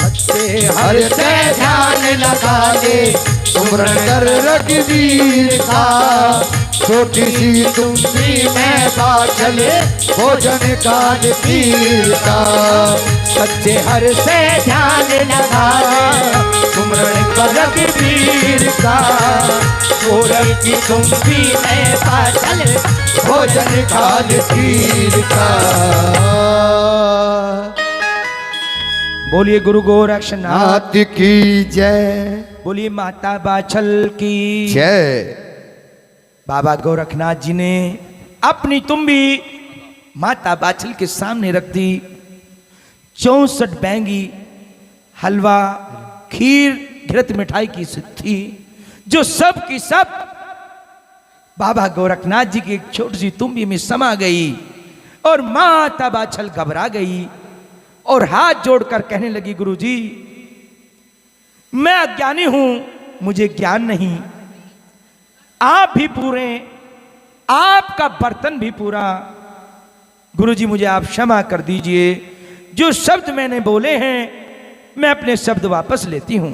अच्छे हर से ध्यान लगा ले सुमरण कर रघुवीर का। छोटी सी तुम भी मैं बाछल भोजन गाल खीर का। सच्चे हर से ध्यान लगा सुमरण कर रघुवीर का। गोरख की तुम भी मैं बाछल भोजन गाल खीर का। बोलिए गुरु गोरक्षनाथ नाथ की जय। बोलिए माता बाछल की जय। बाबा गोरखनाथ जी ने अपनी तुम्बी माता बाछल के सामने रख दी। 64 बैंगी हलवा खीर घृत मिठाई की थी जो सब की सब बाबा गोरखनाथ जी की एक छोटी सी तुम्बी में समा गई और माता बाछल घबरा गई और हाथ जोड़कर कहने लगी, गुरुजी मैं अज्ञानी हूं, मुझे ज्ञान नहीं, आप भी पूरे, आपका बर्तन भी पूरा, गुरुजी मुझे आप क्षमा कर दीजिए। जो शब्द मैंने बोले हैं मैं अपने शब्द वापस लेती हूं।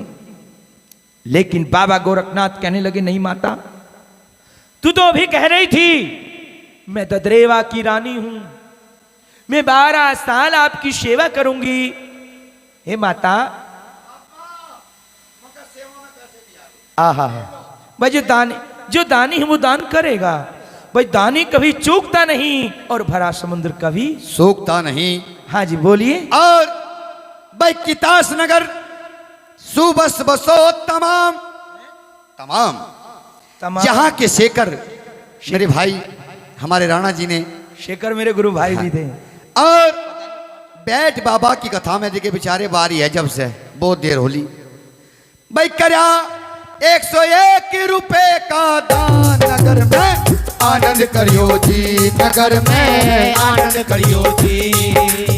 लेकिन बाबा गोरखनाथ कहने लगे, नहीं माता, तू तो अभी कह रही थी मैं ददरेवा की रानी हूं, मैं 12 साल आपकी सेवा करूंगी। हे माता, आहा, भाई जो दानी है वो दान करेगा, भाई दानी कभी चूकता नहीं और भरा समुद्र कभी सूखता नहीं। हाँ जी बोलिए। और भाई कितास नगर सुबस बसो तमाम तमाम तमाम यहाँ के शेखर मेरे भाई हमारे राणा जी ने, शेखर मेरे गुरु भाई जी थे। और बैठ बाबा की कथा में देखे बेचारे बारी है जब से बहुत देर होली। भाई करया 101 रुपए का दान नगर में आनंद करियो जी, नगर में आनंद करियो जी।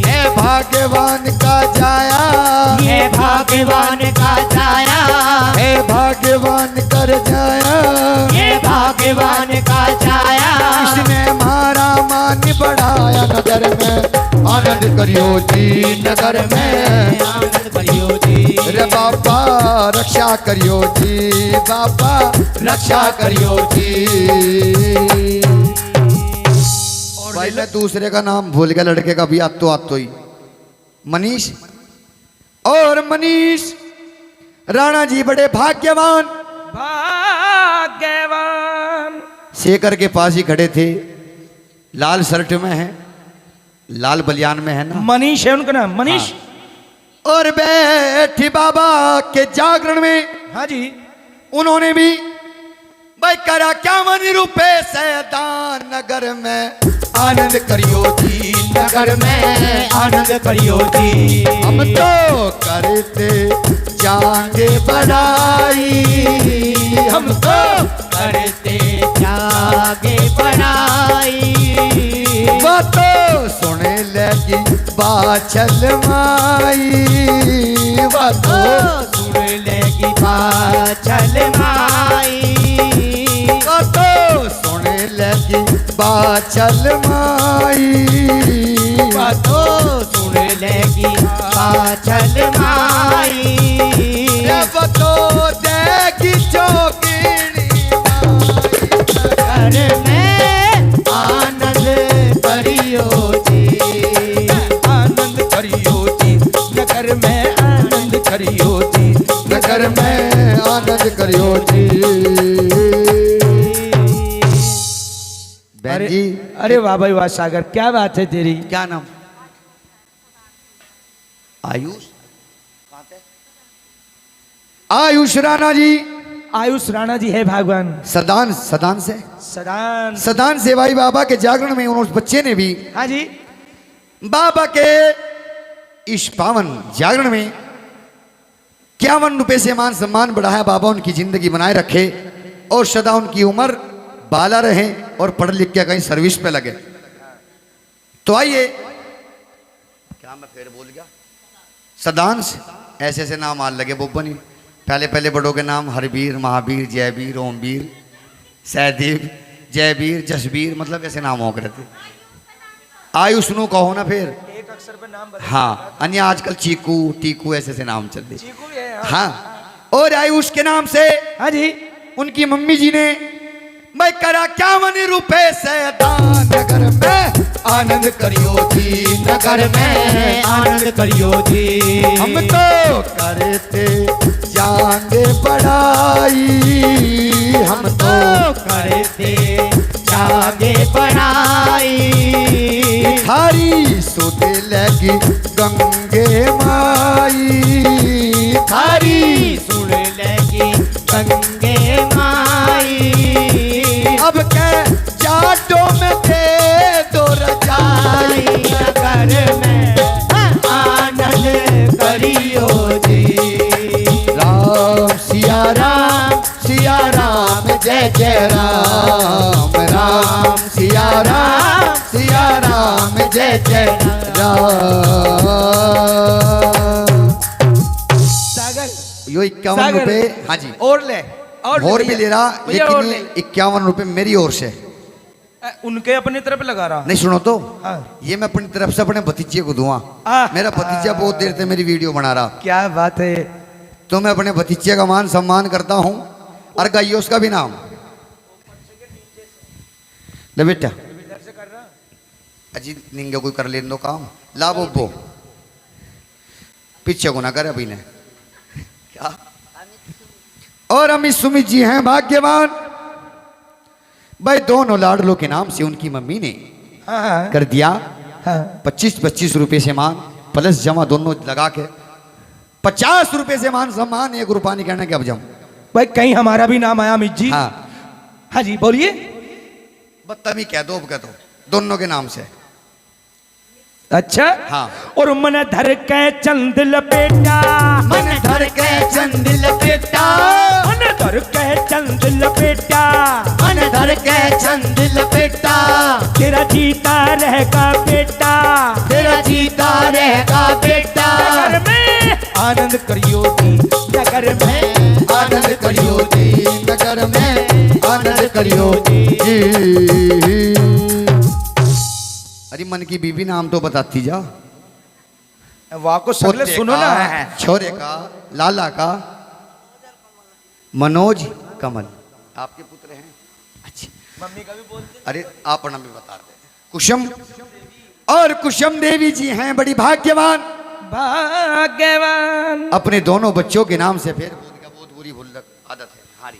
ये भाग्यवान का जाया, ये भाग्यवान का जाया, हे भाग्यवान कर जाया, ये भाग्यवान का जाया। इसने हमारा मान बढ़ाया नगर में आनंद करियो जी, नगर में आनंद करियो जी। रे बाबा रक्षा करियो जी, बाबा रक्षा करियो जी। भाई मैं दूसरे का नाम भूल गया, लड़के का भी आतो ही मनीष। और मनीष राणा जी बड़े भाग्यवान भाग्यवान शेखर के पास ही खड़े थे। लाल शर्ट में है, लाल बलियान में है ना, मनीष है उनका नाम, मनीष। और बैठी बाबा के जागरण में, हाँ जी, उन्होंने भी भाई करा 51 रुपए से दान नगर में आनंद करियो जी, नगर में आनंद करियो जी। हम तो करते जाएंगे बढ़ाई, हम तो करते जागे बढ़ाई। बातों सुने लगी बाछल माई, बातों सुन लेगी बाछल माई। बातों सुने लगी बाछल माई, बातों सुन लेगी बाछल माई। बातों देगी चौकीड़ी घर में आनंद करियो जी, आनंद करियो जी, नगर में आनंद करियो जी, नगर में आनंद करियो जी। बहन जी अरे वाह भाई वाह सागर, क्या बात है तेरी। क्या नाम? आयुष। आयुष राणा जी, आयुष राणा जी है भगवान। सदान सदान से सदान, सदान से भाई बाबा के जागरण में उस बच्चे ने भी हाँ जी, बाबा के इस पावन जागरण में 51 रुपए से मान सम्मान बढ़ाया। बाबा उनकी जिंदगी बनाए रखे और सदा उनकी उम्र बाला रहे और पढ़ लिख के कहीं सर्विस पे लगे। तो आइए, क्या मैं फिर बोल गया, सदांश ऐसे ऐसे नाम आल लगे बोबनी। पहले पहले बड़ों के नाम हरवीर, महावीर, जयवीर, ओमवीर, सहदेव, जयवीर, जसवीर, मतलब ऐसे नाम हो गए थे। आयुष नु कहो ना फिर, एक अक्षर पे नाम बदल। हाँ, अन्य आजकल चीकू टीकू ऐसे ऐसे नाम चल रहे। चीकू भी है, हाँ, और आयुष के नाम से हाँ जी, उनकी मम्मी जी ने मैं करा 51 रुपए से दान नगर में आनंद करियो जी, नगर में आनंद करियो जी। हम तो करते जाएंगे बढ़ाई, हम तो करते जागे बढ़ाई। थारी सुध लगी गंगे माई, राम जय जय राम राम सिया राम जय जय राम। सागर यो 51 सागर। रुपए, हाँ जी, और ले और भी ले रहा, भैया और लेकिन ले। ये 51 रुपए मेरी ओर से। उनके अपनी तरफ लगा रहा। नहीं सुनो तो, हाँ। ये मैं अपनी तरफ से अपने भतीजे को दूंगा। मेरा भतीजा बहुत देर से मेरी वीडियो बना रहा, क्या बात है। तो मैं अपने भतीजे का मान सम्मान करता हूँ। और गाइयो उसका भी नाम ले बेटा, अजी निंगे कोई कर लेने दो काम, ला बोबो पीछे को ना करे अभी ने क्या। और अमित सुमित जी हैं भाग्यवान भाई, दोनों लाडलों के नाम से उनकी मम्मी ने हाँ कर दिया हाँ 25-25 रुपए से मान प्लस जमा दोनों लगा के 50 रुपए से मान सम्मान, 1 रुपया नहीं कहना कि अब जम। भाई कहीं हमारा भी नाम आया अमित जी। हाँ हाँ जी बोलिए। बदतमी कह दो, अब कह दो दोनों के नाम से। अच्छा हाँ। और मन धर के चंद लपेटा, मन धर के चंद लपेटा, मन धर के चंद लपेटा, मन धर के चंद लपेटा, तेरा जीता रहेगा बेटा, तेरा जीता रहेगा बेटा। नगर में आनंद करियो जी, नगर में आनंद करियो जी, नगर में आनंद करियो जी। अरे मन की बीबी नाम तो बताती जा। वाह को सगले पोते सुनो का, ना। छोरे का, लाला का मनोज कमल आपके पुत्र हैं। अच्छा मम्मी का भी बोलते। अरे आप नाम भी बता दे। कुसुम और कुसुम देवी जी हैं बड़ी भाग्यवान, भाग्यवान। अपने दोनों बच्चों के नाम से। फिर बहुत बुरी भूल आदत है हारी।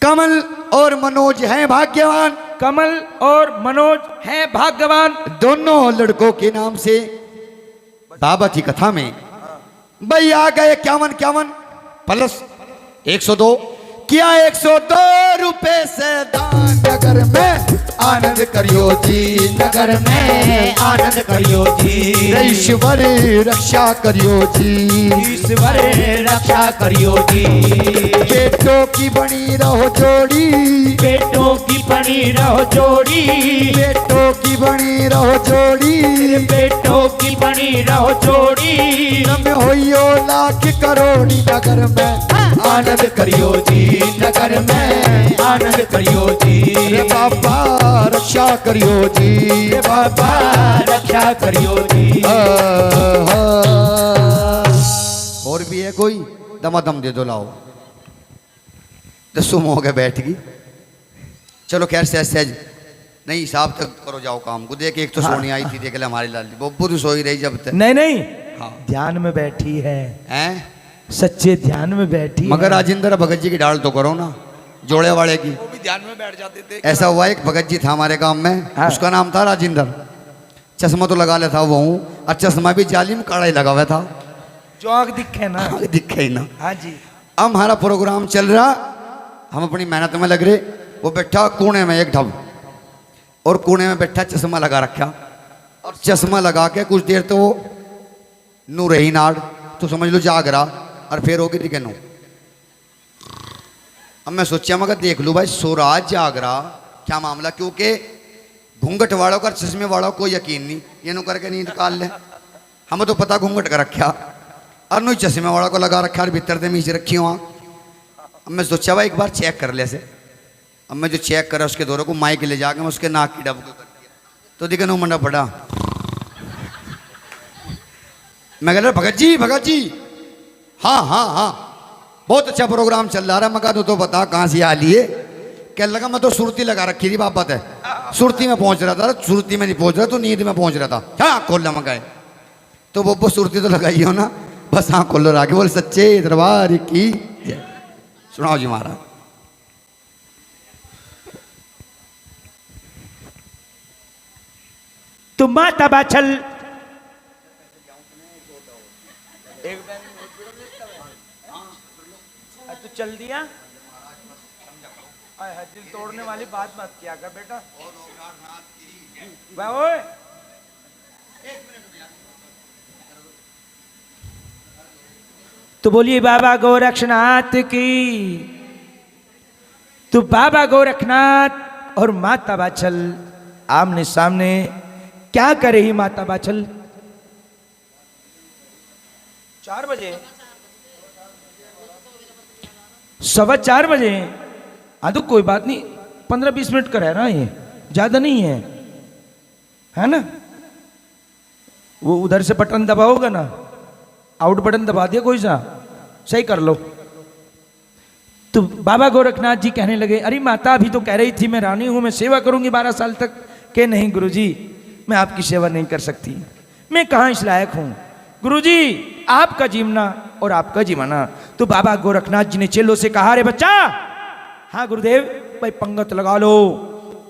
कमल और मनोज हैं भाग्यवान, कमल और मनोज हैं भाग्यवान। दोनों लड़कों के नाम से बाबा की कथा में भाई आ गए 51 प्लस 102 किया 102 रुपए से दान। नगर में आनंद करियो जी, नगर में आनंद करियो जी, ईश्वर रक्षा करियो जी, ईश्वर रक्षा करियो जी। बेटों की बनी रहो जोड़ी, बेटों की बनी रहो जोड़ी, बेटों की बनी रहो जोड़ी, बेटों की बनी रहो जोड़ी। नम होइयो लाख करोड़ी। नगर में आनंद करियो जी, नगर में आनंद करियो जी। रे बाबा रक्षा करियो जी, रे बाबा रक्षा करियो जी। और भी है कोई? दमादम दे दो लाओ। दसों हो गए बैठ गई। चलो खैर सहज सहज नहीं हिसाब तक करो, जाओ काम को। देख एक तो सोनी आई थी, देख ले हमारी लाली बब्बू तो सोई रही जब तक। नहीं नहीं हाँ। ध्यान में बैठी है, हैं सच्चे ध्यान में बैठी मगर है। राजेंद्र भगत जी की डाल तो करो ना, जोड़े वाले की। वो भी ध्यान में बैठ जाते थे। ऐसा हुआ एक भगत जी था हमारे गांव में, हाँ। उसका नाम था राजेंद्र। चश्मा तो लगा लेता वो हूँ, और चश्मा भी जालिम काड़ा ही लगा हुआ था, जो आग दिखे ना। दिखे ही ना। हाँ जी। अब हमारा प्रोग्राम चल रहा, हम अपनी मेहनत में लग रहे। वो बैठा कोने में एक ढब, और कोने में बैठा चश्मा लगा रखा, और चश्मा लगा के कुछ देर तो वो नू रही नाड़, तो समझ लो जाग रहा, और फिर होगी ठीक है नू। अब मैं सोचा मगर देख लूँ भाई सोराज जाग रहा, क्या मामला, क्योंकि घूंघट वालों का चश्मे वालों को यकीन नहीं, ये नु करके नींद निकाल ले। हमें तो पता घूंघट का रखा, और नु चश्मे वालों को लगा रखा, और भीतर से मीच रखी वहाँ। अब मैं सोचा भाई एक बार चेक कर ले से। अब मैं जो चेक करा उसके दौरे को माइक ले जाके मैं उसके नाक की डब को कर दिया, तो दिखे नो मंडा पड़ा। मैं कह रहा भगत जी हाँ हाँ हाँ बहुत अच्छा प्रोग्राम चल रहा है। मैं कहा तो बता कहाँ से आ लिए। क्या लगा मैं तो सुरती लगा रखी थी, बात है सुरती में पहुंच रहा था, सुरती में नहीं पहुंच रहा तो नींद में पहुंच रहा था। हाँ खोल ला मगाए तो वो सुरती तो लगाई हो ना, बस हाँ खोल लो आगे बोल सच्चे दरबार की जय। सुनाओ जी महाराज। तुम माता बाछल तो चल दिया। दिल तोड़ने वाली बात मत किया कर बेटा। ओए तो बोलिए बाबा गोरक्षनाथ की। तो बाबा गोरखनाथ और माता बाछल आमने सामने। क्या कर रही माता बाछल? 4 बजे, 4:15 बजे। हाँ तो कोई बात नहीं, 15-20 मिनट का रह रहा है, ये ज्यादा नहीं है ना। वो उधर से बटन दबाओगे ना, आउट बटन दबा दिया कोई सा, सही कर लो। तो बाबा गोरखनाथ जी कहने लगे, अरे माता अभी तो कह रही थी मैं रानी हूं, मैं सेवा करूंगी 12 साल तक। के नहीं गुरुजी, मैं आपकी सेवा नहीं कर सकती, मैं कहाँ इस लायक हूं। गुरुजी आपका जीवना और आपका जीवना। तो बाबा गोरखनाथ जी ने चेलों से कहा, अरे बच्चा, हाँ गुरुदेव, भाई पंगत लगा लो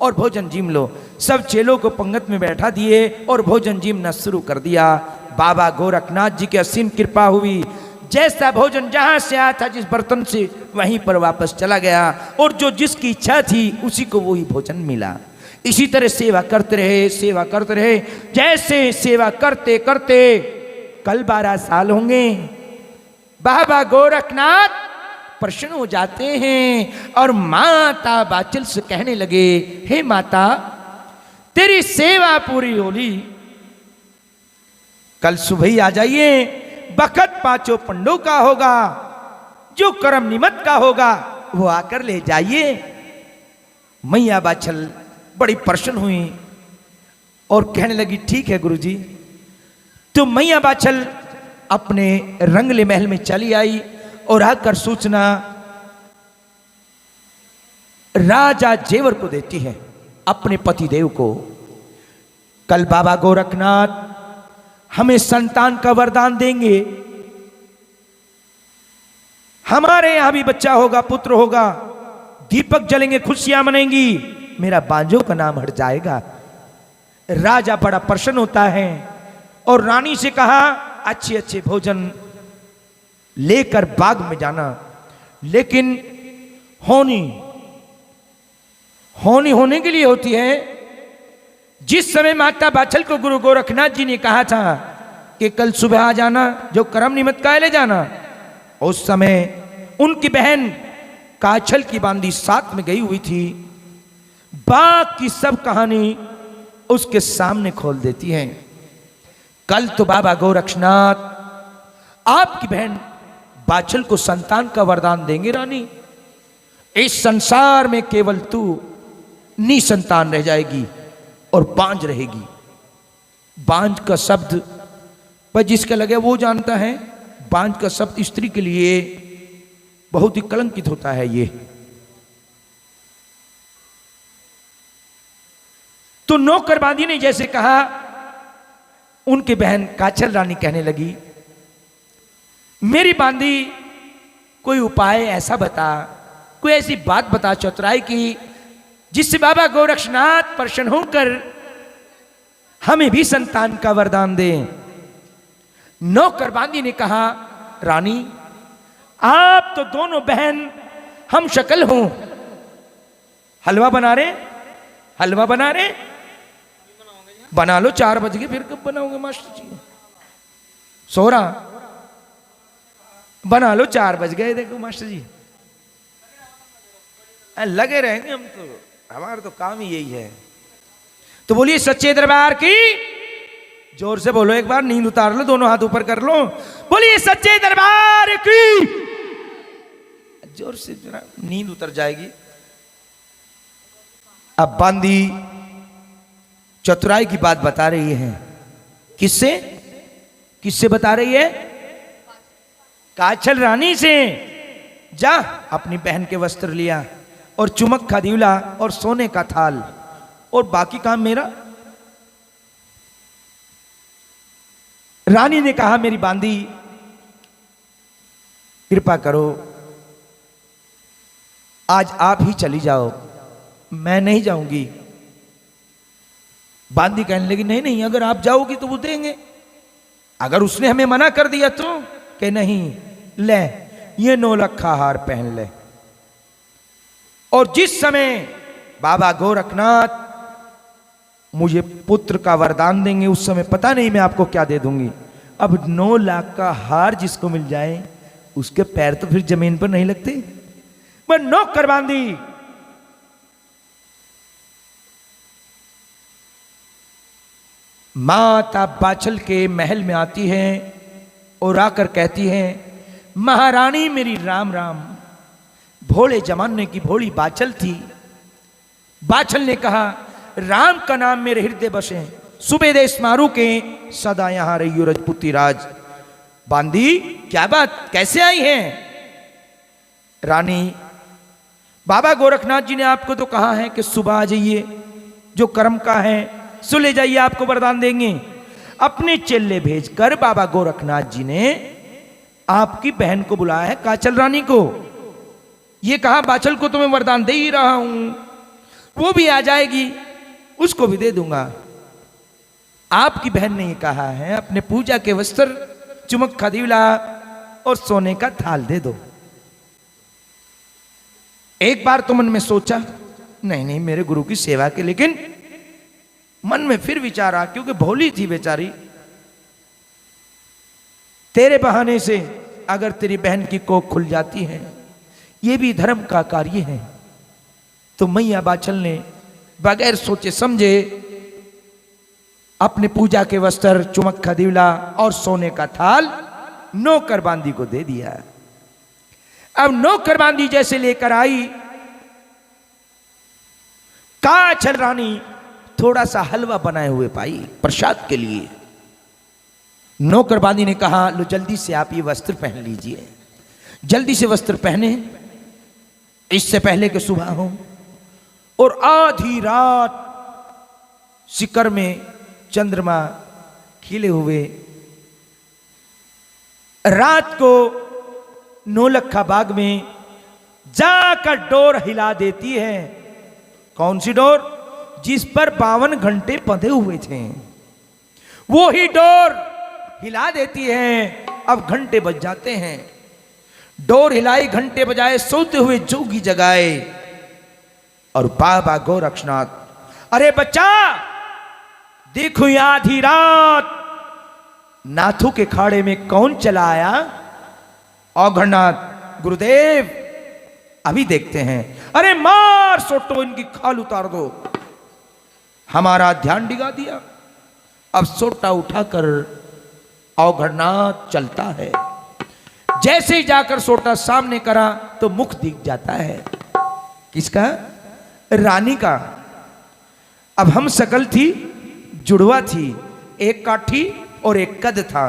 और भोजन जीम लो। सब चेलों को पंगत में बैठा दिए और भोजन जीमना शुरू कर दिया। बाबा गोरखनाथ जी की असीम कृपा हुई, जैसा भोजन जहां से आया था जिस बर्तन से, वहीं पर वापस चला गया और जो जिसकी इच्छा थी उसी को वही भोजन मिला। इसी तरह सेवा करते रहे, सेवा करते रहे। जैसे सेवा करते करते कल 12 साल होंगे, बाबा गोरखनाथ प्रसन्न हो जाते हैं और माता बाछल से कहने लगे, हे माता, तेरी सेवा पूरी होली, कल सुबह ही आ जाइए। बखत 5 पंडों का होगा, जो कर्म निमत का होगा वो आकर ले जाइए। मैया बाछल बड़ी प्रसन्न हुई और कहने लगी, ठीक है गुरुजी। तो मैया बाछल अपने रंगले महल में चली आई और आकर सूचना राजा जेवर को देती है, अपने पति देव को। कल बाबा गोरखनाथ हमें संतान का वरदान देंगे, हमारे यहां भी बच्चा होगा, पुत्र होगा, दीपक जलेंगे, खुशियां मनेंगी, मेरा बांझों का नाम हट जाएगा। राजा बड़ा प्रसन्न होता है और रानी से कहा, अच्छे अच्छे भोजन लेकर बाग में जाना, लेकिन होनी होने के लिए होती है। जिस समय माता बाछल को गुरु गोरखनाथ जी ने कहा था कि कल सुबह आ जाना, जो कर्म निमित्त का ले जाना, उस समय उनकी बहन काछल की बांदी साथ में गई हुई थी। बाग की सब कहानी उसके सामने खोल देती है। कल तो बाबा गोरखनाथ आपकी बहन बाछल को संतान का वरदान देंगे रानी। इस संसार में केवल तू निसंतान रह जाएगी और बांझ रहेगी। बांझ का शब्द पर जिसका लगे वो जानता है, बांझ का शब्द स्त्री के लिए बहुत ही कलंकित होता है। ये तो नौकर बांदी ने जैसे कहा, उनकी बहन काछल रानी कहने लगी, मेरी बांदी कोई उपाय ऐसा बता, कोई ऐसी बात बता चतुराई की, जिससे बाबा गोरखनाथ प्रसन्न होकर हमें भी संतान का वरदान दे। नौकर बांदी ने कहा, रानी आप तो दोनों बहन हम शक्ल हो, हलवा बना रहे, हलवा बना रहे, बना लो। 4 बज गए, फिर कब बनाओगे मास्टर जी? सोरा बना लो, 4 बज गए, देखो मास्टर जी लगे रहेंगे हम तो, हमारा तो काम ही यही है। तो बोलिए सच्चे दरबार की, जोर से बोलो एक बार, नींद उतार लो, दोनों हाथ ऊपर कर लो, बोलिए सच्चे दरबार की, जोर से, जरा नींद उतर जाएगी। अब बांदी चतुराई की बात बता रही है। किससे किससे बता रही है? काछल रानी से। जा अपनी बहन के वस्त्र लिया और चुमक का दीवला और सोने का थाल, और बाकी काम मेरा। रानी ने कहा, मेरी बांदी कृपा करो, आज आप ही चली जाओ, मैं नहीं जाऊंगी। बांदी कहने लगी, नहीं नहीं, अगर आप जाओगी तो वो देंगे, अगर उसने हमें मना कर दिया तो कि नहीं, ले ये 9 लखा हार पहन ले। और जिस समय बाबा गोरखनाथ मुझे पुत्र का वरदान देंगे, उस समय पता नहीं मैं आपको क्या दे दूंगी। अब 9 लाख का हार जिसको मिल जाए, उसके पैर तो फिर जमीन पर नहीं लगते। पर नौकर बांदी माता बाछल के महल में आती है और आकर कहती है, महारानी मेरी राम राम। भोले जमाने की भोली बाछल थी। बाछल ने कहा, राम का नाम मेरे हृदय बसे, सुबह देश मारू के सदा यहां रही हो रजपूती राज। बांदी, क्या बात, कैसे आई हैं? रानी, बाबा गोरखनाथ जी ने आपको तो कहा है कि सुबह आ जाइए, जो कर्म का है सो ले जाइए, आपको वरदान देंगे। अपने चेले भेजकर बाबा गोरखनाथ जी ने आपकी बहन को बुलाया है, काचल रानी को। ये कहा, बाछल को तो मैं वरदान दे ही रहा हूं, वो भी आ जाएगी, उसको भी दे दूंगा। आपकी बहन ने ये कहा है, अपने पूजा के वस्त्र, चुमक खदीवला और सोने का थाल दे दो। एक बार तो मन में सोचा, नहीं नहीं मेरे गुरु की सेवा के, लेकिन मन में फिर विचारा, क्योंकि भोली थी बेचारी, तेरे बहाने से अगर तेरी बहन की कोख खुल जाती है, ये भी धर्म का कार्य है। तो मैया बाछल ने बगैर सोचे समझे अपने पूजा के वस्त्र, चुमक खदीवला और सोने का थाल नौकर बांदी को दे दिया। अब नौकर बांदी जैसे लेकर आई, काचल रानी थोड़ा सा हलवा बनाए हुए पाई प्रसाद के लिए। नौकर बांदी ने कहा, लो जल्दी से आप ये वस्त्र पहन लीजिए। जल्दी से वस्त्र पहने, इससे पहले कि सुबह हो। और आधी रात शिखर में चंद्रमा खिले हुए, रात को नौलखा बाग में जाकर डोर हिला देती है। कौन सी डोर? जिस पर 52 घंटे बंधे हुए थे, वो ही डोर हिला देती है। अब घंटे बज जाते हैं, डोर हिलाई, घंटे बजाए, सोते हुए जोगी जगाए। और बाबा गोरक्षनाथ, अरे बच्चा देखो, ये आधी रात नाथों के खाड़े में कौन चला आया? औघड़नाथ, गुरुदेव अभी देखते हैं। अरे मार सोटो, इनकी खाल उतार दो। हमारा ध्यान डिगा दिया। अब सोटा उठाकर औघड़नाथ चलता है। जैसे ही जाकर सोटा सामने करा तो मुख दिख जाता है। किसका? रानी का। अब हम शकल थी, जुड़वा थी, एक काठी और एक कद था।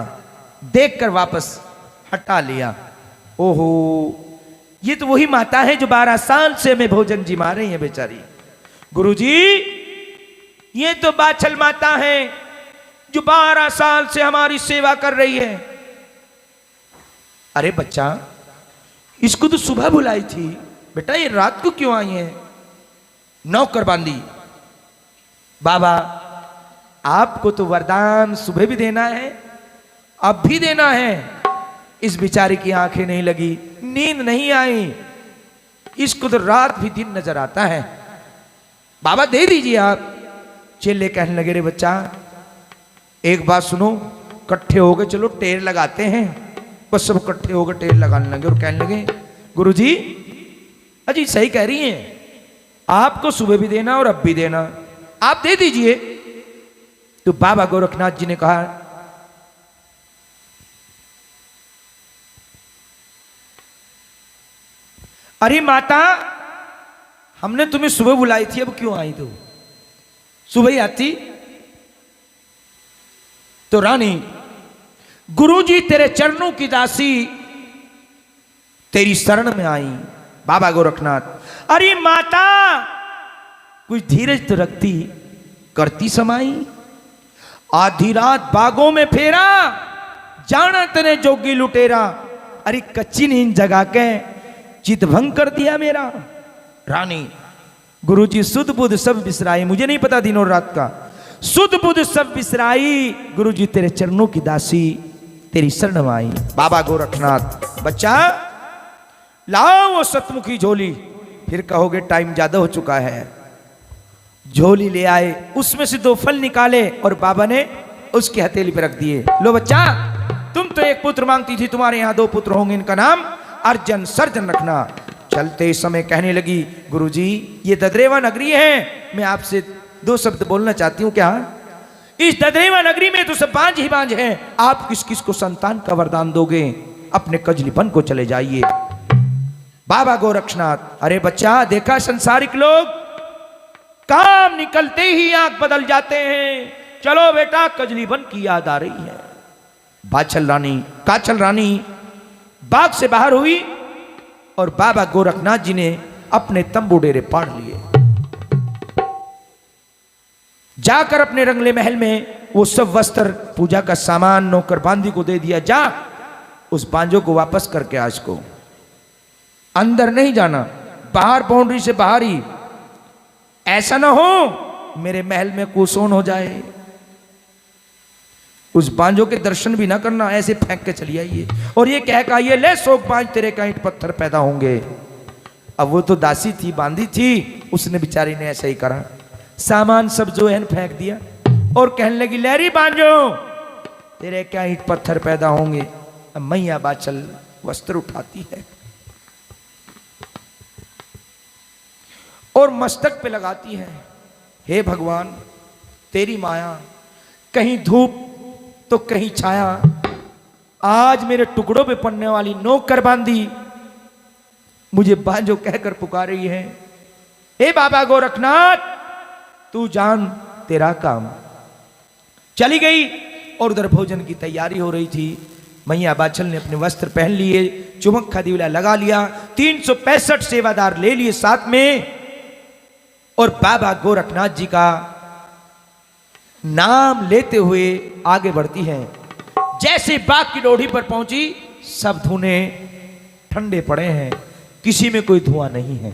देखकर वापस हटा लिया। ओहो, ये तो वही माता है जो 12 साल से हमें भोजन जिमा रही है बेचारी। गुरुजी, ये तो बाछल माता है जो 12 साल से हमारी सेवा कर रही है। अरे बच्चा, इसको तो सुबह बुलाई थी, बेटा ये रात को क्यों आई है? नौकर बांदी, बाबा आपको तो वरदान सुबह भी देना है, अब भी देना है। इस बेचारे की आंखें नहीं लगी, नींद नहीं आई, इसको तो रात भी दिन नजर आता है। बाबा दे दीजिए आप। चेले कहने लगे, रे बच्चा एक बात सुनो, इकट्ठे हो गए, चलो टेर लगाते हैं। बस सब इकट्ठे हो गए, टेर लगाने लगे और कहने लगे, गुरुजी अजी सही कह रही हैं, आपको सुबह भी देना और अब भी देना, आप दे दीजिए। तो बाबा गोरखनाथ जी ने कहा, अरे माता, हमने तुम्हें सुबह बुलाई थी, अब क्यों आई तू? सुबह ही आती तो रानी, गुरुजी तेरे चरणों की दासी तेरी शरण में आई। बाबा गोरखनाथ, अरे माता कुछ धीरज तो रखती, करती समाई। आधी रात बागों में फेरा, जाना तेरे जोगी लुटेरा। अरे कच्ची नींद जगा के चित भंग कर दिया मेरा। रानी, गुरुजी सुध बुध सब बिसराई, मुझे नहीं पता दिन और रात का, सुध बुध सब बिसराई, गुरुजी तेरे चरणों की दासी तेरी शरण में आई। बाबा गोरखनाथ, बच्चा लाओ वो सतमुखी झोली, फिर कहोगे टाइम ज्यादा हो चुका है। झोली ले आए, उसमें से 2 फल निकाले और बाबा ने उसकी हथेली पर रख दिए। लो बच्चा, तुम तो एक पुत्र मांगती थी, तुम्हारे यहां 2 पुत्र होंगे, इनका नाम अर्जन सर्जन रखना। चलते समय कहने लगी, गुरुजी ये ददरेवा नगरी है, मैं आपसे 2 शब्द बोलना चाहती हूं। क्या? इस ददरेवा नगरी में तो सब बांझ ही बांझ हैं, आप किस किस को संतान का वरदान दोगे? अपने कजलीपन को चले जाइए। बाबा गोरक्षनाथ, अरे बच्चा देखा संसारिक लोग काम निकलते ही आंख बदल जाते हैं, चलो बेटा कजलीपन की याद आ रही है। बाछल रानी काछल रानी बाग से बाहर हुई और बाबा गोरखनाथ जी ने अपने तंबू डेरे पाड़ लिए। जाकर अपने रंगले महल में वो सब वस्त्र पूजा का सामान नौकर बांदी को दे दिया, जा उस बांझों को वापस करके आज को अंदर नहीं जाना, बाहर बाउंड्री से बाहर ही, ऐसा ना हो मेरे महल में कुसोन हो जाए। उस बांझों के दर्शन भी ना करना, ऐसे फेंक के चली आइए और ये कह का ये ले सोख बांझ तेरे का ईंट पत्थर पैदा होंगे। अब वो तो दासी थी, बांधी थी, उसने बेचारी ने ऐसा ही करा, सामान सब जो है फेंक दिया और कहने लगी लहरी बांझो तेरे क्या ईंट पत्थर पैदा होंगे। अब मैया बाचल वस्त्र उठाती है और मस्तक पे लगाती है, हे भगवान तेरी माया, कहीं धूप तो कहीं छाया, आज मेरे टुकड़ों पे पड़ने वाली नौकर बांधी मुझे बांझो कहकर पुकार रही है। हे बाबा गोरखनाथ तू जान तेरा काम। चली गई और उधर भोजन की तैयारी हो रही थी। मैया बाछल ने अपने वस्त्र पहन लिए, चुमक्खा दिवला लगा लिया, 365 सेवादार ले लिए साथ में और बाबा गोरखनाथ जी का नाम लेते हुए आगे बढ़ती हैं। जैसे बाग की डोढ़ी पर पहुंची, सब धुने ठंडे पड़े हैं, किसी में कोई धुआं नहीं है।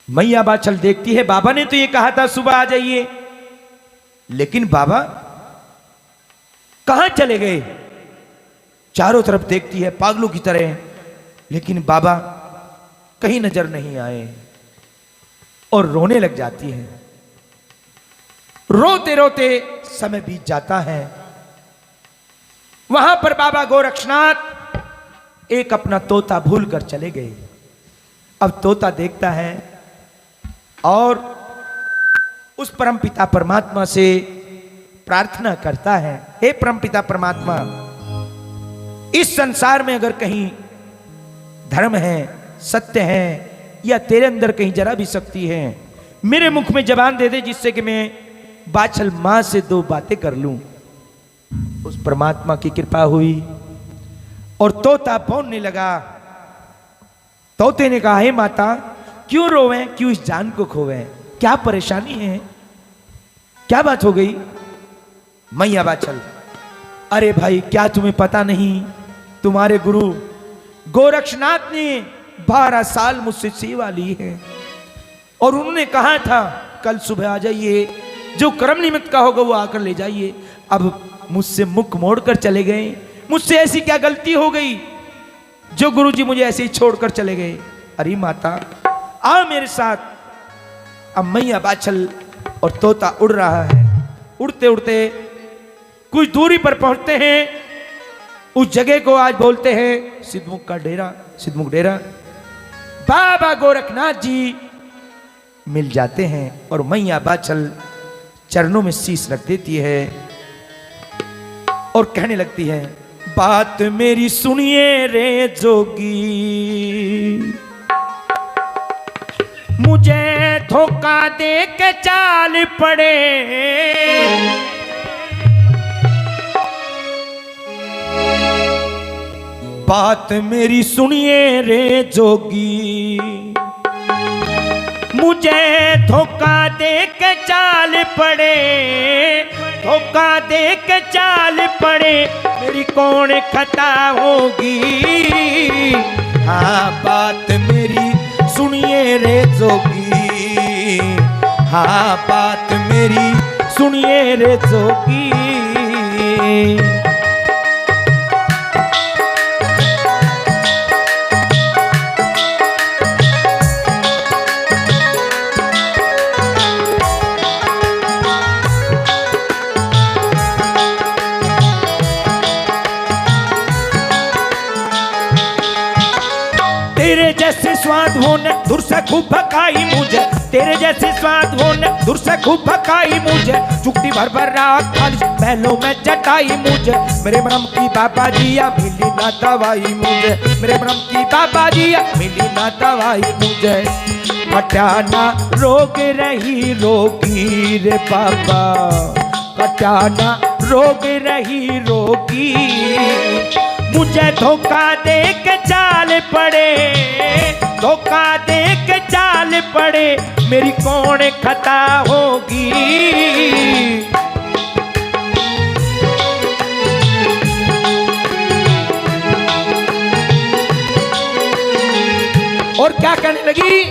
मैया बाछल देखती है, बाबा ने तो ये कहा था सुबह आ जाइए, लेकिन बाबा कहां चले गए? चारों तरफ देखती है पागलों की तरह, लेकिन बाबा कहीं नजर नहीं आए और रोने लग जाती है। रोते रोते समय बीत जाता है। वहां पर बाबा गोरक्षनाथ एक अपना तोता भूल कर चले गए। अब तोता देखता है और उस परमपिता परमात्मा से प्रार्थना करता है, हे परमपिता परमात्मा, इस संसार में अगर कहीं धर्म है, सत्य है या तेरे अंदर कहीं जरा भी शक्ति है, मेरे मुख में जबान दे दे जिससे कि मैं बाछल मां से दो बातें कर लूं। उस परमात्मा की कृपा हुई और तोता बोलने लगा। तोते ने कहा, हे माता क्यों रोवे, क्यों इस जान को खोवे, क्या परेशानी है, क्या बात हो गई? मैया बाछल, अरे भाई क्या तुम्हें पता नहीं, तुम्हारे गुरु गोरक्षनाथ ने 12 साल मुझसे सेवा ली है और उन्होंने कहा था कल सुबह आ जाइए, जो कर्म निमित्त का होगा वो आकर ले जाइए। अब मुझसे मुख मोड़कर चले गए, मुझसे ऐसी क्या गलती हो गई जो गुरुजी मुझे ऐसे ही छोड़कर चले गए? अरे माता आ मेरे साथ। अब मैया बाछल और तोता उड़ रहा है। उड़ते उड़ते कुछ दूरी पर पहुंचते हैं, उस जगह को आज बोलते हैं सिद्धमुख का डेरा, सिद्धमुख डेरा। बाबा गोरखनाथ जी मिल जाते हैं और मैया बाछल चरणों में शीश रख देती है और कहने लगती है, बात मेरी सुनिए रे जोगी, मुझे धोखा दे के चाल पड़े, बात मेरी सुनिए रे जोगी, मुझे धोखा दे के चाल पड़े, धोखा दे के चाल पड़े, मेरी कौन खता होगी? हाँ बात मेरी सुनिए रे जोगी, हाँ बात मेरी सुनिए रे जोगी। तेरे जैसे जैसे स्वाद होने दूर से खूब भकाई मुझे, तेरे जैसे स्वाद होने दूर से खूब भकाई मुझे, चुट्टी भर भर रात खाली पहलों में चटाई मुझे, मेरे ब्रह्म की बाबा जिया मिली ना दवाई मुझे, मेरे ब्रह्म की बाबा जिया मिली ना दवाई मुझे, कटाना रोग रही रोगी रे बाबा, कटाना रोग रही रोगी, मुझे धोखा दे के चाल पड़े, धोखा दे के चाल पड़े, मेरी कौन खता होगी। और क्या कहने लगी,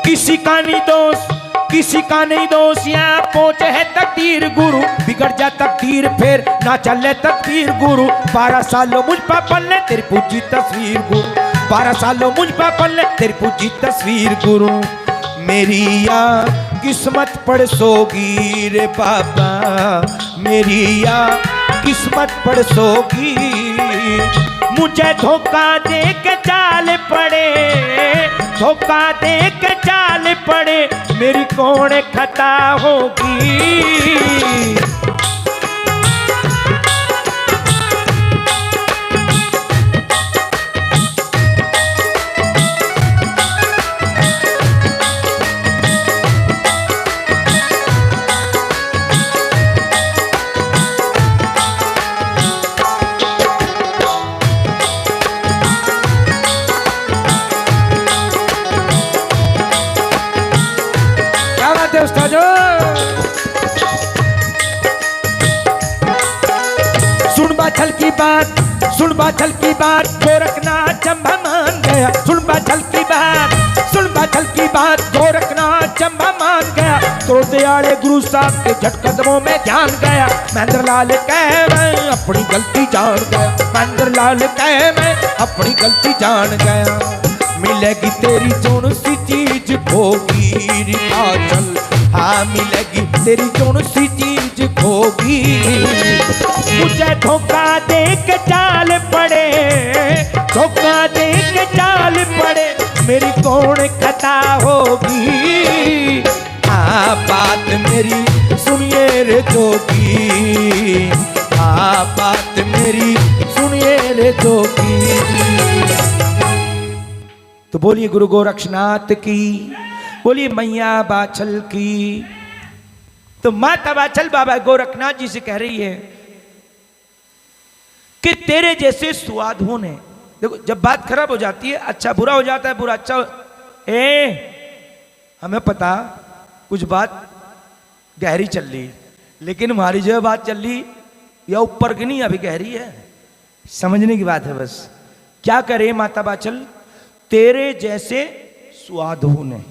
किसी का नहीं दोष, किसी का नहीं दोष, यहाँ पहुंचे है तकदीर गुरु, बिगड़ जा तकदीर फिर ना चले तकदीर गुरु, 12 सालों मुझ पर पलने तेरी पूजी तस्वीर गुरु, 12 सालों मुझ पर पलने तेरी पूजी तस्वीर गुरु, मेरी या किस्मत पड़ सोगी रे बाबा, मेरी या किस्मत पड़ सोगी, मुझे धोखा दे के चाल पड़े, धोखा दे के चाल पड़े, मेरी कौन खता होगी। छल की बात, सुन बाछल की बात, गोरखनाथ चंबा मान गया, सुन बाछल की बात, सुन बाछल की बात, गोरखनाथ चंबा मान गया, तो दयाले गुरु साहब के झट कदमों में ध्यान गया, महेंद्र लाल कहे मैं अपनी गलती जान गया, महेंद्र लाल कहे मैं अपनी गलती जान गया, मिलेगी तेरी जोन सी चीज खोगी चल, हाँ मिलेगी तेरी जोन सी चीज खोगी, मुझे धोखा दे के चाल पड़े, धोखा दे के चाल पड़े, मेरी कौन खता होगी। हाँ बात मेरी सुनिए रे जोगी, हाँ बात मेरी सुनिए रे जोगी। तो बोलिए गुरु गोरक्षनाथ की, बोलिए मैया बाछल की। तो माता बाछल बाबा गोरखनाथ जी से कह रही है कि तेरे जैसे स्वाद होने, देखो जब बात खराब हो जाती है अच्छा बुरा हो जाता है, बुरा अच्छा हमें पता कुछ बात गहरी चल रही, लेकिन हमारी जो बात चल रही या ऊपर की नहीं अभी गहरी है, समझने की बात है बस। क्या करे माता बाछल, तेरे जैसे स्वाद होने,